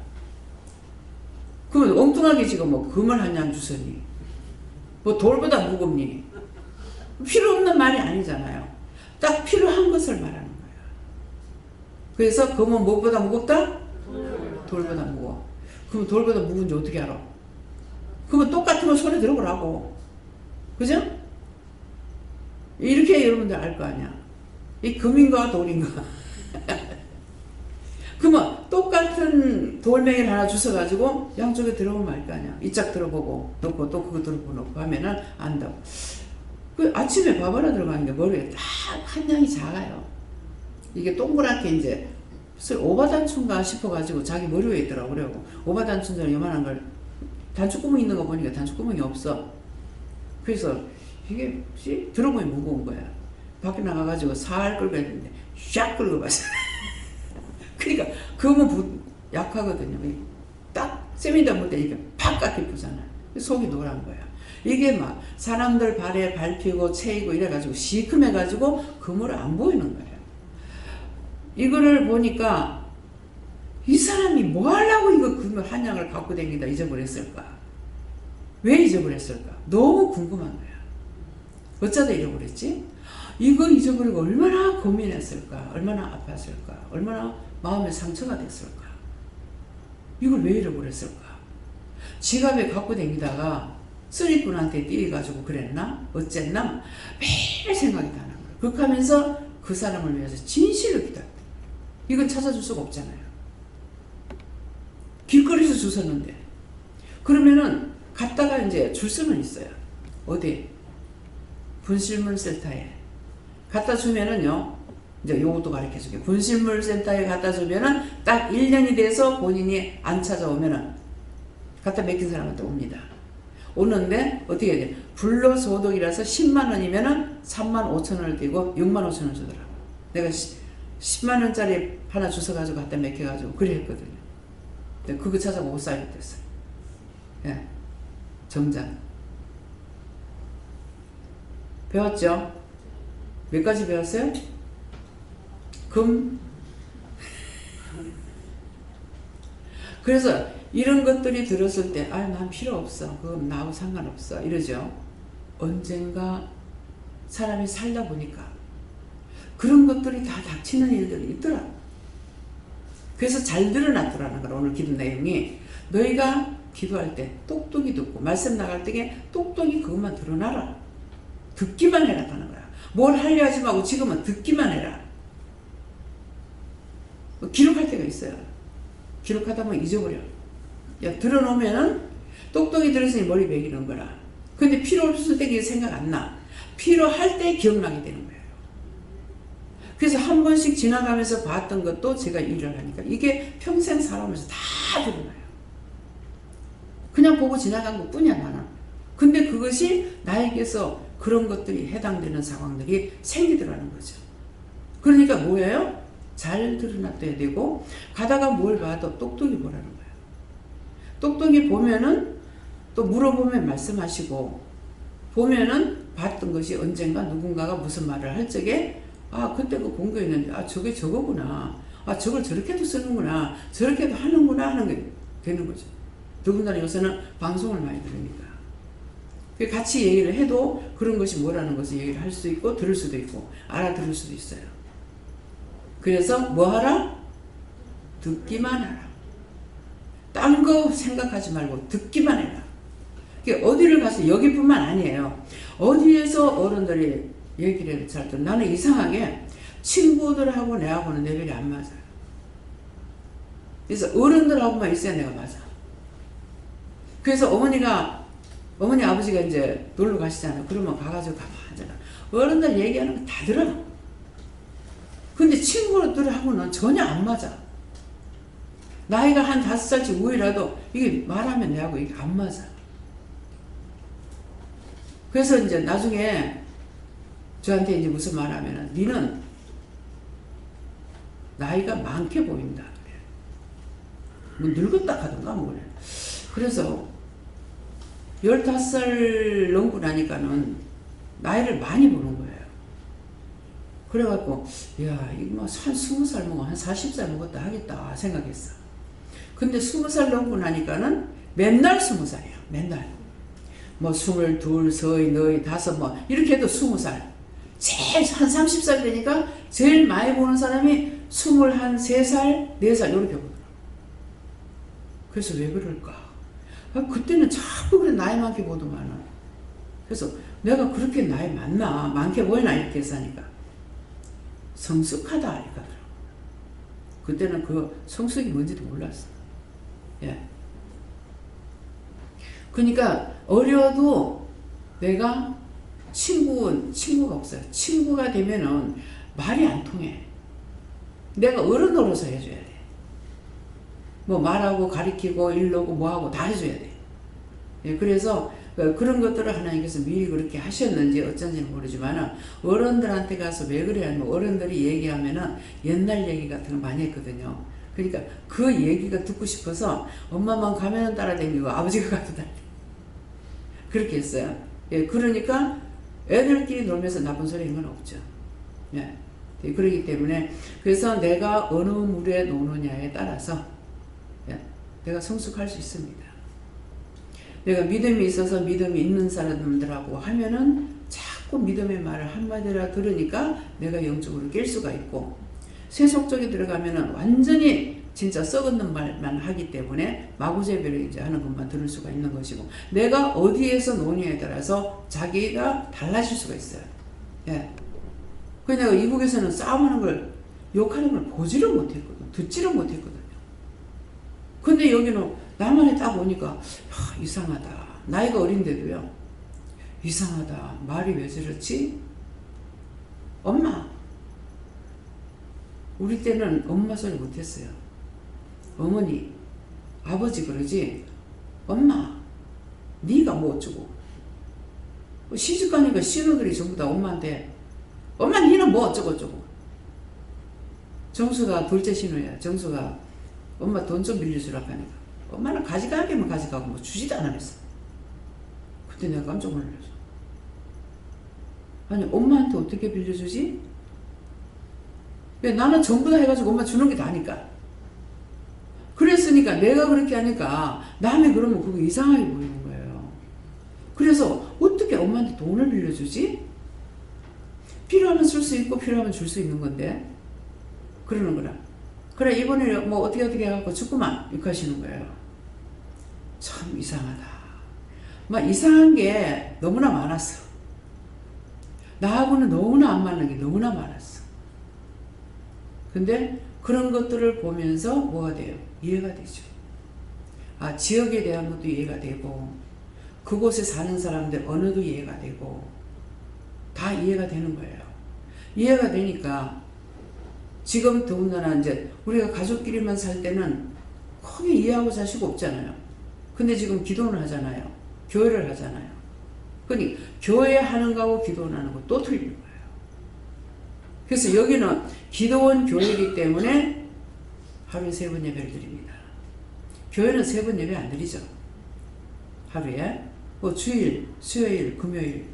그러면 엉뚱하게 지금 뭐 금을 한 양 주서니 뭐 돌보다 무겁니? 필요 없는 말이 아니잖아요. 딱 필요한 것을 말하는 거예요. 그래서 금은 무엇보다 무겁다? 돌보다 무거워. 그럼 돌보다 무거운지 어떻게 알아? 그러면 똑같은 거 손에 들어보라고. 그죠? 이렇게 여러분들 알 거 아니야. 이 금인가 돌인가. 그러면 똑같은 돌멩이를 하나 주워가지고 양쪽에 들어보면 알 거 아니야. 이 짝 들어보고 놓고 또 그거 들어보고 놓고 하면은 안다고. 그 아침에 밥 하나 들어가는 게 머리에 딱 한 양이 작아요. 이게 동그랗게 이제 오바단추인가 싶어가지고 자기 머리 위에 있더라고. 그래고 오바단추는 요만한 걸 단추구멍 있는 거 보니까 단추구멍이 없어. 그래서 이게 들어보니 무거운 거야. 밖에 나가가지고 살 끌고 했는데 샥 끌고 갔어. 그러니까 그거면 약하거든요. 딱 세민다 못해 이게 팍 깎이잖아. 속이 노란 거야. 이게 막 사람들 발에 밟히고 채이고 이래가지고 시큼해가지고 그물을 안 보이는 거예요. 이거를 보니까 이 사람이 뭐 하려고 이거 그물 한 양을 갖고 다니다 잊어버렸을까? 왜 잊어버렸을까? 너무 궁금한 거야. 어쩌다 잃어버렸지? 이거 잊어버리고 얼마나 고민했을까? 얼마나 아팠을까? 얼마나 마음에 상처가 됐을까? 이걸 왜 잃어버렸을까? 지갑에 갖고 다니다가 쓰리꾼한테 띄어가지고 그랬나? 어쨌나? 매일 생각이 나는 거야. 그렇게 하면서 그 사람을 위해서 진실을 기다렸다. 이건 찾아줄 수가 없잖아요. 길거리에서 줄 섰는데. 그러면은 갔다가 이제 줄 수는 있어요. 어디? 분실물 센터에. 갖다 주면은요. 이제 요것도 가르쳐 줄게요. 분실물 센터에 갖다 주면은 딱 1년이 돼서 본인이 안 찾아오면은 갖다 맡긴 사람한테 옵니다. 오는데 어떻게 해야 돼? 불로소득이라서 10만 원이면은 3만 5천 원을 떼고 6만 5천 원 주더라고. 내가 10만 원짜리 하나 주워가지고 갖다 맡겨가지고 그래 했거든요. 근데 그거 찾아보고 사이드 됐어요. 예. 정장. 배웠죠? 몇 가지 배웠어요? 금. 그래서 이런 것들이 들었을 때, 난 필요 없어. 그건 나하고 상관없어. 이러죠. 언젠가 사람이 살다 보니까 그런 것들이 다 닥치는 일들이 있더라. 그래서 잘 드러났더라는 거라. 오늘 기도 내용이 너희가 기도할 때 똑똑히 듣고 말씀 나갈 때에 똑똑히 그것만 드러나라. 듣기만 해라 하는 거야. 뭘 하려 하지 말고 지금은 듣기만 해라. 기록할 때가 있어요. 기록하다 보면 잊어버려. 야, 들어놓으면은 똑똑히 들었으니 머리 베기는 거라. 근데 필요 없을 때 생각 안 나. 필요할 때 기억나게 되는 거예요. 그래서 한 번씩 지나가면서 봤던 것도 제가 일을 하니까 이게 평생 살아오면서 다 드러나요. 그냥 보고 지나간 것 뿐이야 나는. 근데 그것이 나에게서 그런 것들이 해당되는 상황들이 생기더라는 거죠. 그러니까 뭐예요? 잘 드러났어야 되고 가다가 뭘 봐도 똑똑히 보라는 거예요. 똑똑히 보면은 또 물어보면 말씀하시고 보면은 봤던 것이 언젠가 누군가가 무슨 말을 할 적에 그때 그 본 거 있는데 저게 저거구나. 저걸 저렇게도 쓰는구나. 저렇게도 하는구나 하는 게 되는 거죠. 더군다나 요새는 방송을 많이 들으니까. 같이 얘기를 해도 그런 것이 뭐라는 것을 얘기를 할 수 있고 들을 수도 있고 알아들을 수도 있어요. 그래서 뭐 하라? 듣기만 하라. 딴 거 생각하지 말고 듣기만 해라. 어디를 가서 여기뿐만 아니에요. 어디에서 어른들이 얘기를 잘 듣고 나는 이상하게 친구들하고 내하고는 레벨이 안 맞아요. 그래서 어른들하고만 있어야 내가 맞아. 그래서 어머니가 어머니 아버지가 이제 놀러 가시잖아요. 그러면 가가지고 가만 앉아라. 어른들 얘기하는 거 다 들어. 근데 친구들하고는 전혀 안 맞아. 나이가 한 5살씩 우위라도 이게 말하면 내하고 이게 안 맞아. 그래서 이제 나중에 저한테 이제 무슨 말 하면은 니는 나이가 많게 보인다. 그래. 뭐 늙었다 하던가 뭐 그래. 그래서 15살 넘고 나니까는 나이를 많이 보는 거예요. 그래갖고 야 이거 뭐 한 20살 먹어 한 40살 먹었다 하겠다 생각했어. 근데 20살 넘고 나니까는 맨날 20살이야. 맨날 뭐 22, 서희, 너희, 5 뭐 이렇게 해도 20살. 제일 한 30살 되니까 제일 많이 보는 사람이 21, 3살, 4살 이렇게 보더라고. 그래서 왜 그럴까? 그때는 자꾸 그래 나이 많게 보더만은. 그래서 내가 그렇게 나이 많나 많게 보이나 이렇게 했으니까 성숙하다 이렇게 하더라고. 그때는 그 성숙이 뭔지도 몰랐어. 예. 그러니까 어려도 내가 친구가 없어요. 친구가 되면은 말이 안 통해. 내가 어른 노릇을 해줘야 돼. 뭐 말하고 가리키고 일러고 뭐하고 다 해줘야 돼. 예, 그래서 그런 것들을 하나님께서 미리 그렇게 하셨는지 어쩐지는 모르지만 어른들한테 가서 왜 그래 하면 어른들이 얘기하면은 옛날 얘기 같은 거 많이 했거든요. 그러니까 그 얘기가 듣고 싶어서 엄마만 가면은 따라다니고 아버지가 가도 다니고 그렇게 했어요. 예, 그러니까 애들끼리 놀면서 나쁜 소리 하는 건 없죠. 예, 그렇기 때문에 그래서 내가 어느 물에 노느냐에 따라서 예, 내가 성숙할 수 있습니다. 내가 믿음이 있어서 믿음이 있는 사람들하고 하면은 자꾸 믿음의 말을 한마디라 들으니까 내가 영적으로 깰 수가 있고 세속 쪽에 들어가면은 완전히 진짜 썩었는 말만 하기 때문에 마구제비를 이제 하는 것만 들을 수가 있는 것이고 내가 어디에서 노냐에 따라서 자기가 달라질 수가 있어요. 예. 그래서 내가 이북에서는 싸움하는 걸 욕하는 걸 보지를 못했거든. 듣지를 못했거든요. 근데 여기는 나만에 딱 오니까 이상하다. 나이가 어린데도요. 이상하다. 말이 왜 저렇지? 엄마. 우리 때는 엄마 소리 못했어요. 어머니, 아버지 그러지. 엄마, 네가 뭐 어쩌고. 시집가니까 신우들이 전부 다 엄마한테 엄마 니는 뭐 어쩌고 저쩌고. 정수가 둘째 신우야. 정수가 엄마 돈 좀 빌려주라고 하니까 엄마는 가져가기만 가져가고 뭐 주지도 않았어. 그때 내가 깜짝 놀랐어. 아니 엄마한테 어떻게 빌려주지? 나는 전부 다 해가지고 엄마 주는 게 다니까. 그랬으니까 내가 그렇게 하니까 남이 그러면 그거 이상하게 보이는 거예요. 그래서 어떻게 엄마한테 돈을 빌려주지? 필요하면 쓸 수 있고 필요하면 줄 수 있는 건데 그러는 거라. 그래 이번에 뭐 어떻게 해갖고 죽구만 이렇게 하시는 거예요. 참 이상하다. 막 이상한 게 너무나 많았어. 나하고는 너무나 안 맞는 게 너무나 많았어. 근데 그런 것들을 보면서 뭐가 돼요? 이해가 되죠. 아, 지역에 대한 것도 이해가 되고 그곳에 사는 사람들 언어도 이해가 되고 다 이해가 되는 거예요. 이해가 되니까 지금 더군다나 이제 우리가 가족끼리만 살 때는 크게 이해하고 살 수가 없잖아요. 근데 지금 기도는 하잖아요. 교회를 하잖아요. 그러니 교회 하는 거하고 기도는 하는 거 또 틀린 거예요. 그래서 여기는 기도원 교회이기 때문에 하루에 3번 예배를 드립니다. 교회는 3번 예배 안 드리죠. 하루에 뭐 주일, 수요일, 금요일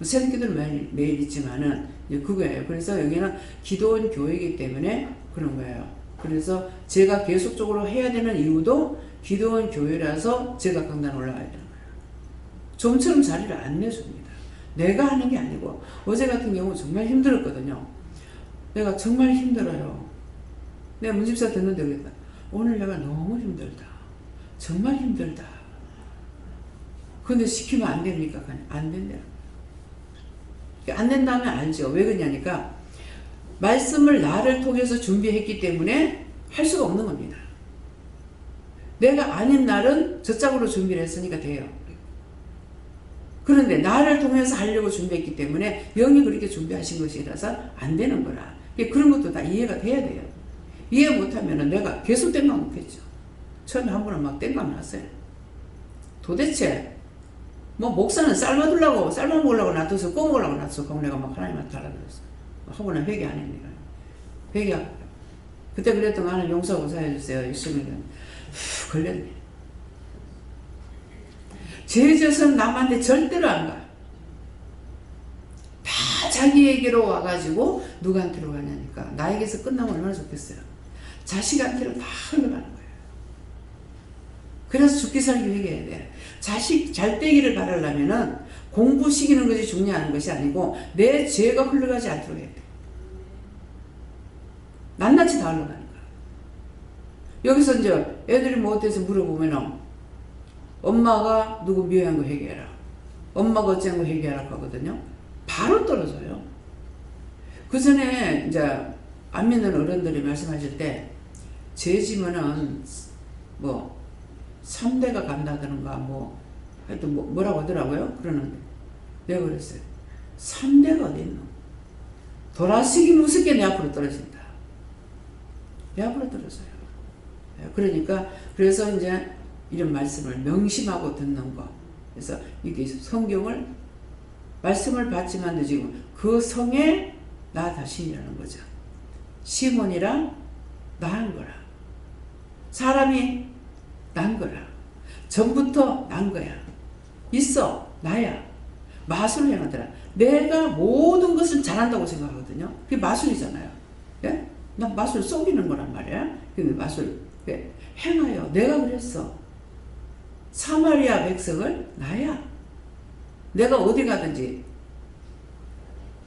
새벽기도는 매일 있지만은 그거예요. 그래서 여기는 기도원 교회이기 때문에 그런 거예요. 그래서 제가 계속적으로 해야 되는 이유도 기도원 교회라서 제가 강단 올라가야 되는 거예요. 좀처럼 자리를 안 내줍니다. 내가 하는 게 아니고 어제 같은 경우 정말 힘들었거든요. 내가 정말 힘들어요. 내가 문집사 듣는데 그랬다. 오늘 내가 너무 힘들다. 정말 힘들다. 근데 시키면 안 됩니까? 안 된대요. 안 된다면 알죠. 왜 그러냐니까 말씀을 나를 통해서 준비했기 때문에 할 수가 없는 겁니다. 내가 아닌 날은 저짝으로 준비를 했으니까 돼요. 그런데 나를 통해서 하려고 준비했기 때문에 영이 그렇게 준비하신 것이라서 안 되는 거라. 그런 것도 다 이해가 돼야 돼요. 이해 못하면 내가 계속 땡감 먹겠죠. 처음에 한 번은 막 땡감 났어요. 도대체 뭐 목사는 삶아두려고 삶아 먹으려고 놔둬서 꺼 먹으려고 놔둬서 그럼 내가 막 하나님한테 달아들었어. 하고는 회개 안 했네요. 회개. 그때 그랬던 거 하나님 용서하고 사해주세요. 있으면 걸렸네. 죄져서는 남한테 절대로 안 가. 다 자기에게로 와가지고 누구한테로 가냐니까. 나에게서 끝나면 얼마나 좋겠어요. 자식한테로 다 흘러가는 거예요. 그래서 죽기 살기 회개해야 돼. 자식 잘 되기를 바라려면은 공부시키는 것이 중요한 것이 아니고 내 죄가 흘러가지 않도록 해야 돼. 낱낱이 다 흘러가는 거야. 여기서 이제 애들이 뭐 어때서 물어보면은 엄마가 누구 미워한 거 회개해라. 엄마가 어찌한 거 회개하라 하거든요. 바로 떨어져요. 그 전에 이제 안 믿는 어른들이 말씀하실 때 죄지면은 뭐 3대가 간다든가 뭐 하여튼 뭐라고 하더라고요. 그러는데 내가 그랬어요. 3대가 어디 있노? 돌아서기 무섭게 내 앞으로 떨어진다. 내 앞으로 떨어져요. 그러니까 그래서 이제 이런 말씀을 명심하고 듣는 거. 그래서 이게 성경을 말씀을 받지만 지금 그 성에 나 자신이라는 거죠. 시몬이랑 나한 거라. 사람이 난 거라. 전부터 난 거야. 있어. 나야. 마술을 행하더라. 내가 모든 것을 잘한다고 생각하거든요. 그게 마술이잖아요. 예? 난 마술 속이는 거란 말이야. 근데 마술 행하여. 내가 그랬어. 사마리아 백성을 나야. 내가 어디 가든지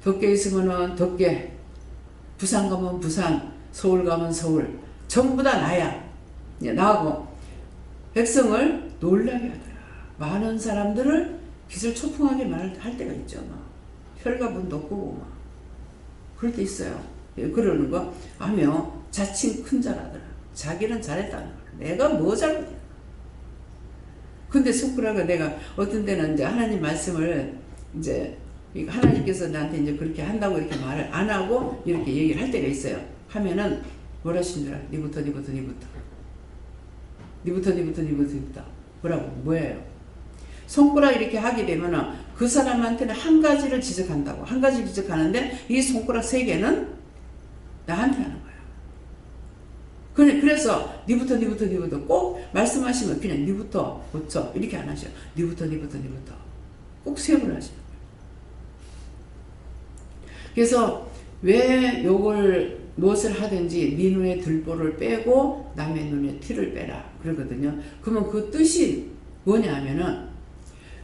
덕계 있으면은 덕계, 부산 가면 부산, 서울 가면 서울, 전부 다 나야. 나하고 백성을 놀라게 하더라. 많은 사람들을 기술초풍하게 말할 때가 있죠. 막. 혈가분도 없고 막. 그럴 때 있어요. 그러는 거 하며 자칭 큰 자라더라. 자기는 잘했다는 거야. 내가 뭐 잘못해. 근데 손가락을 내가 어떤 때는 이제 하나님 말씀을 이제 하나님께서 나한테 이제 그렇게 한다고 이렇게 말을 안 하고 이렇게 얘기를 할 때가 있어요. 하면은 뭐라 하시더라. 니부터. 뭐라고? 뭐예요? 손가락 이렇게 하게 되면은 그 사람한테는 한 가지를 지적한다고. 한 가지를 지적하는데 이 손가락 3개는 나한테 하는 거야. 그래서 니부터 꼭 말씀하시면 그냥 니부터 고쳐 이렇게 안 하셔. 니부터 꼭 세번을 하시는 거예요. 그래서 왜 요걸 무엇을 하든지 네 눈에 들보를 빼고 남의 눈에 티를 빼라 그러거든요. 그러면 그 뜻이 뭐냐 하면은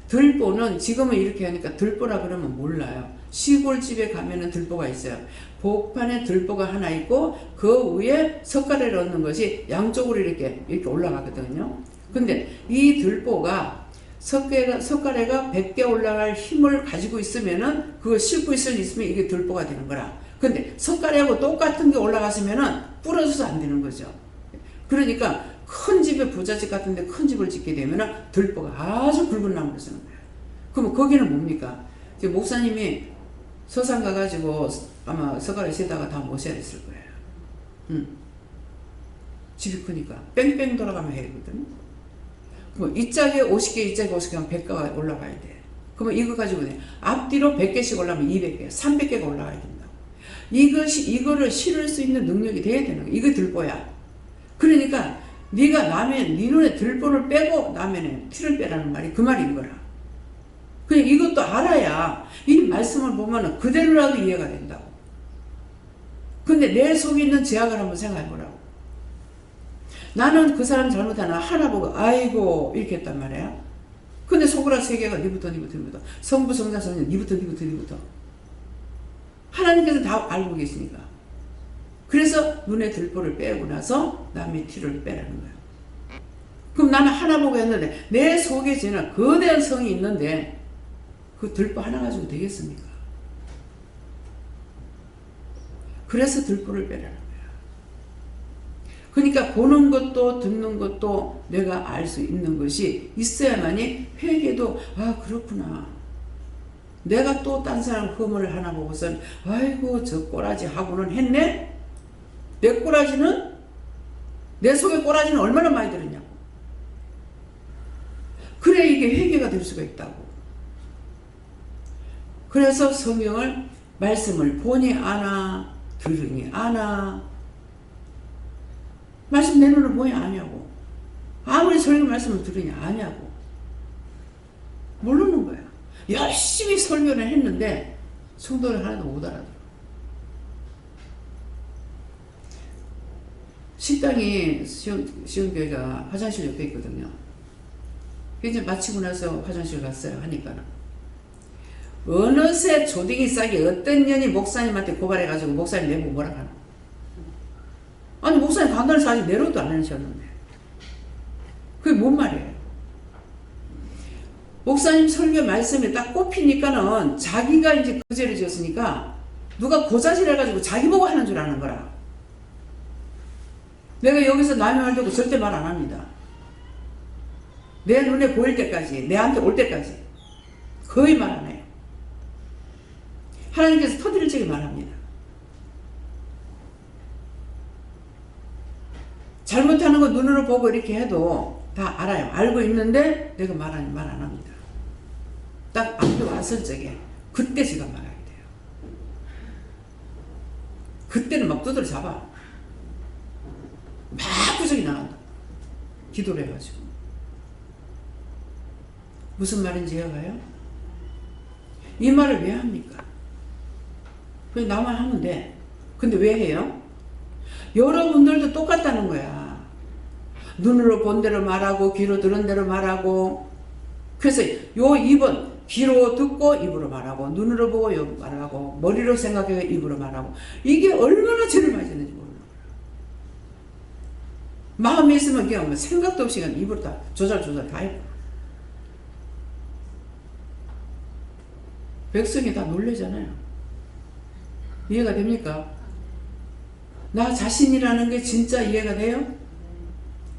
들보는 지금은 이렇게 하니까 들보라 그러면 몰라요. 시골집에 가면은 들보가 있어요. 복판에 들보가 하나 있고 그 위에 석가래를 얹는 것이 양쪽으로 이렇게 올라가거든요. 근데 이 들보가 석가래가 100개 올라갈 힘을 가지고 있으면은 그거 싣고 있으면 이게 들보가 되는 거라. 근데 석가래하고 똑같은 게 올라갔으면은 부러져서 안 되는 거죠. 그러니까 큰 집에 부잣집 같은데 큰 집을 짓게 되면은 들보가 아주 굵은 나무를 쓰는 거예요. 그러면 거기는 뭡니까? 이제 목사님이 서산 가가지고 아마 석가래 세다가 다 모셔냈을 거예요. 집이 크니까 뺑뺑 돌아가면 해야 되거든. 그럼 이 짝에 50개, 이 짝에 50개 하면 100개가 올라가야 돼. 그러면 이거 가지고 앞뒤로 100개씩 올라가면 200개, 300개가 올라가야 된다고. 이거를 실을 수 있는 능력이 돼야 되는 거야. 이거 들보야. 그러니까 네가 네 눈에 들보를 빼고 남의 티를 빼라는 말이 그 말인 거라. 그냥 이것도 알아야 이 말씀을 보면 그대로라도 이해가 된다고. 근데 내 속에 있는 제약을 한번 생각해 보라고. 나는 그 사람 잘못하나 하나 보고 아이고 이렇게 했단 말이야. 근데 손가락 3개가 니부터 성부 성자 성령 니부터 하나님께서 다 알고 계시니까. 그래서 눈에 들보를 빼고 나서 남의 티를 빼라는 거야. 그럼 나는 하나 보고 했는데 내 속에 지는 거대한 성이 있는데 그 들보 하나 가지고 되겠습니까? 그래서 들보를 빼라는 거야. 그러니까 보는 것도 듣는 것도 내가 알 수 있는 것이 있어야만이 회개도 아 그렇구나. 내가 또 딴 사람 허물을 하나 보고선 아이고 저 꼬라지 하고는 했네? 내 꼬라지는 내 속에 꼬라지는 얼마나 많이 들었냐고. 그래 이게 회개가 될 수가 있다고. 그래서 성경을 말씀을 보니 아나 들으니 아나 말씀 내 눈으로 보니 아냐고. 아무리 설교 말씀을 들으니 아냐고. 모르는 거야. 열심히 설교를 했는데 성도를 하나도 못 알아들어. 식당이 시온교회가 화장실 옆에 있거든요. 이제 마치고 나서 화장실 갔어요. 하니까는 어느새 조딩이 싸게 어떤 년이 목사님한테 고발해가지고 목사님 내보고 뭐라 하나. 아니 목사님 강단에서 아직 내려도 안 하셨는데 그게 뭔 말이에요. 목사님 설교 말씀에 딱 꼽히니까는 자기가 이제 그 죄를 지었으니까 누가 고자질 해가지고 자기 보고 하는 줄 아는 거라. 내가 여기서 남의 말 듣고 절대 말 안 합니다. 내 눈에 보일 때까지, 내한테 올 때까지 거의 말 안 해요. 하나님께서 터뜨릴 적에 말합니다. 잘못하는 거 눈으로 보고 이렇게 해도 다 알아요. 알고 있는데 내가 말 안 합니다. 딱 앞에 왔을 적에 그때 제가 말하게 돼요. 그때는 막 두드려 잡아. 막 구석이 나간다. 기도를 해가지고. 무슨 말인지 이해가요? 이 말을 왜 합니까? 그냥 나만 하면 돼. 근데 왜 해요? 여러분들도 똑같다는 거야. 눈으로 본 대로 말하고 귀로 들은 대로 말하고. 그래서 요 입은 귀로 듣고 입으로 말하고 눈으로 보고 말하고 머리로 생각해 입으로 말하고 이게 얼마나 죄를 많이 짓는지 모르는 거야. 마음에 있으면 그냥 생각도 없이 그냥 입으로 다 조절 다 해요. 백성이 다 놀래잖아요. 이해가 됩니까? 나 자신이라는 게 진짜 이해가 돼요?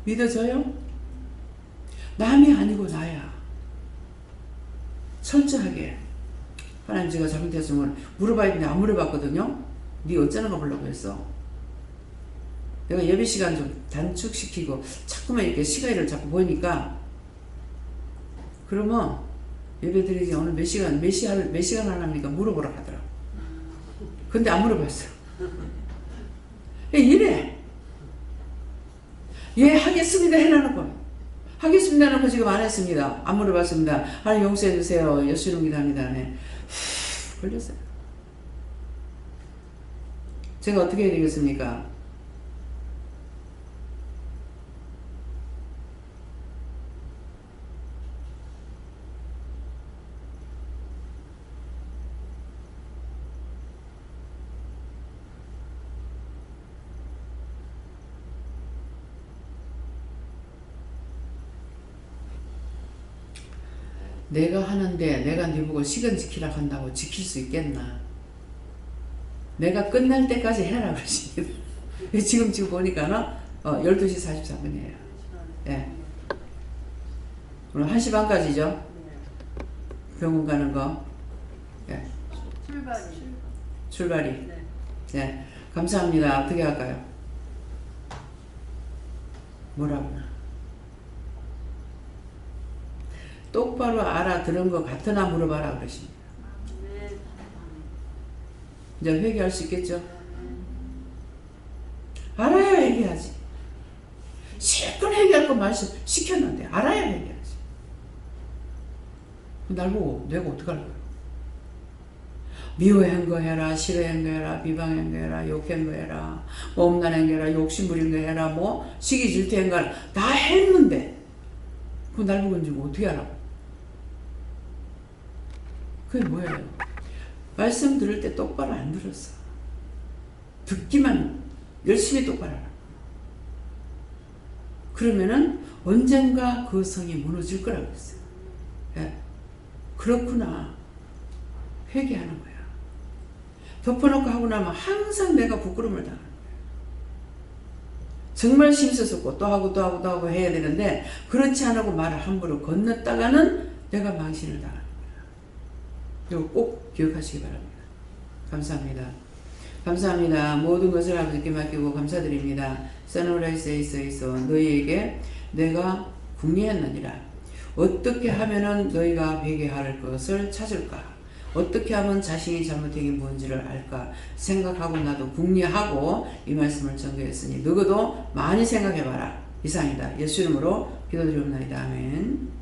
믿어져요? 남이 아니고 나야. 철저하게 하나님 제가 잘못했으면 물어봐야 되는데 안 물어봤거든요. 네 어쩌는 거 보려고 했어. 내가 예배 시간 좀 단축시키고 자꾸만 이렇게 시간을 자꾸 보니까 그러면 예배 드리지 오늘 몇 시간 하랍니까? 물어보라 하더라. 근데 안 물어봤어. 이래. 예 하겠습니다 해놔놓고 하겠습니다 해놓고 지금 안 했습니다. 안 물어봤습니다. 하나님 용서해 주세요. 열심히 기도합니다. 네. 걸렸어요. 제가 어떻게 해야 되겠습니까? 내가 하는데 내가 네 보고 시간 지키라 한다고 지킬 수 있겠나? 내가 끝날 때까지 해라 그러십니다. 지금 보니까는 12시 44분이에요. 예. 오늘 1시 반까지죠? 병원 가는 거. 예. 출발이. 네. 예. 감사합니다. 어떻게 할까요? 뭐라고나? 똑바로 알아들은 것 같으나 물어봐라 그러십니다. 이제 회개할 수 있겠죠? 알아야 회개하지. 실컷 회개할 거 말씀 시켰는데 알아야 회개하지. 날 보고 내가 어떡할 거야? 미워한 거 해라, 싫어한 거 해라, 비방한 거 해라, 욕한 거 해라, 엄난한 거 해라, 욕심부린 거 해라, 뭐 시기 질투한 거 해라. 다 했는데 그거 날 보고 이제 어떻게 하라고? 그게 뭐예요? 말씀 들을 때 똑바로 안 들었어. 듣기만 열심히 똑바로 하라. 그러면은 언젠가 그 성이 무너질 거라고 했어요. 예. 그렇구나. 회개하는 거야. 덮어놓고 하고 나면 항상 내가 부끄러움을 당하는 거야. 정말 심수스럽고 또 하고 해야 되는데 그렇지 않고 말을 함부로 건넜다가는 내가 망신을 당하는 거야. 이거 꼭 기억하시기 바랍니다. 감사합니다. 감사합니다. 모든 것을 아버지께 맡기고 감사드립니다. 선오라이스에 있어 너희에게 내가 궁리했느니라. 어떻게 하면은 너희가 회개할 것을 찾을까? 어떻게 하면 자신이 잘못한 게 뭔지를 알까 생각하고 나도 궁리하고 이 말씀을 전개했으니 너희도 많이 생각해봐라. 이상이다. 예수 이름으로 기도드리옵나이다. 아멘.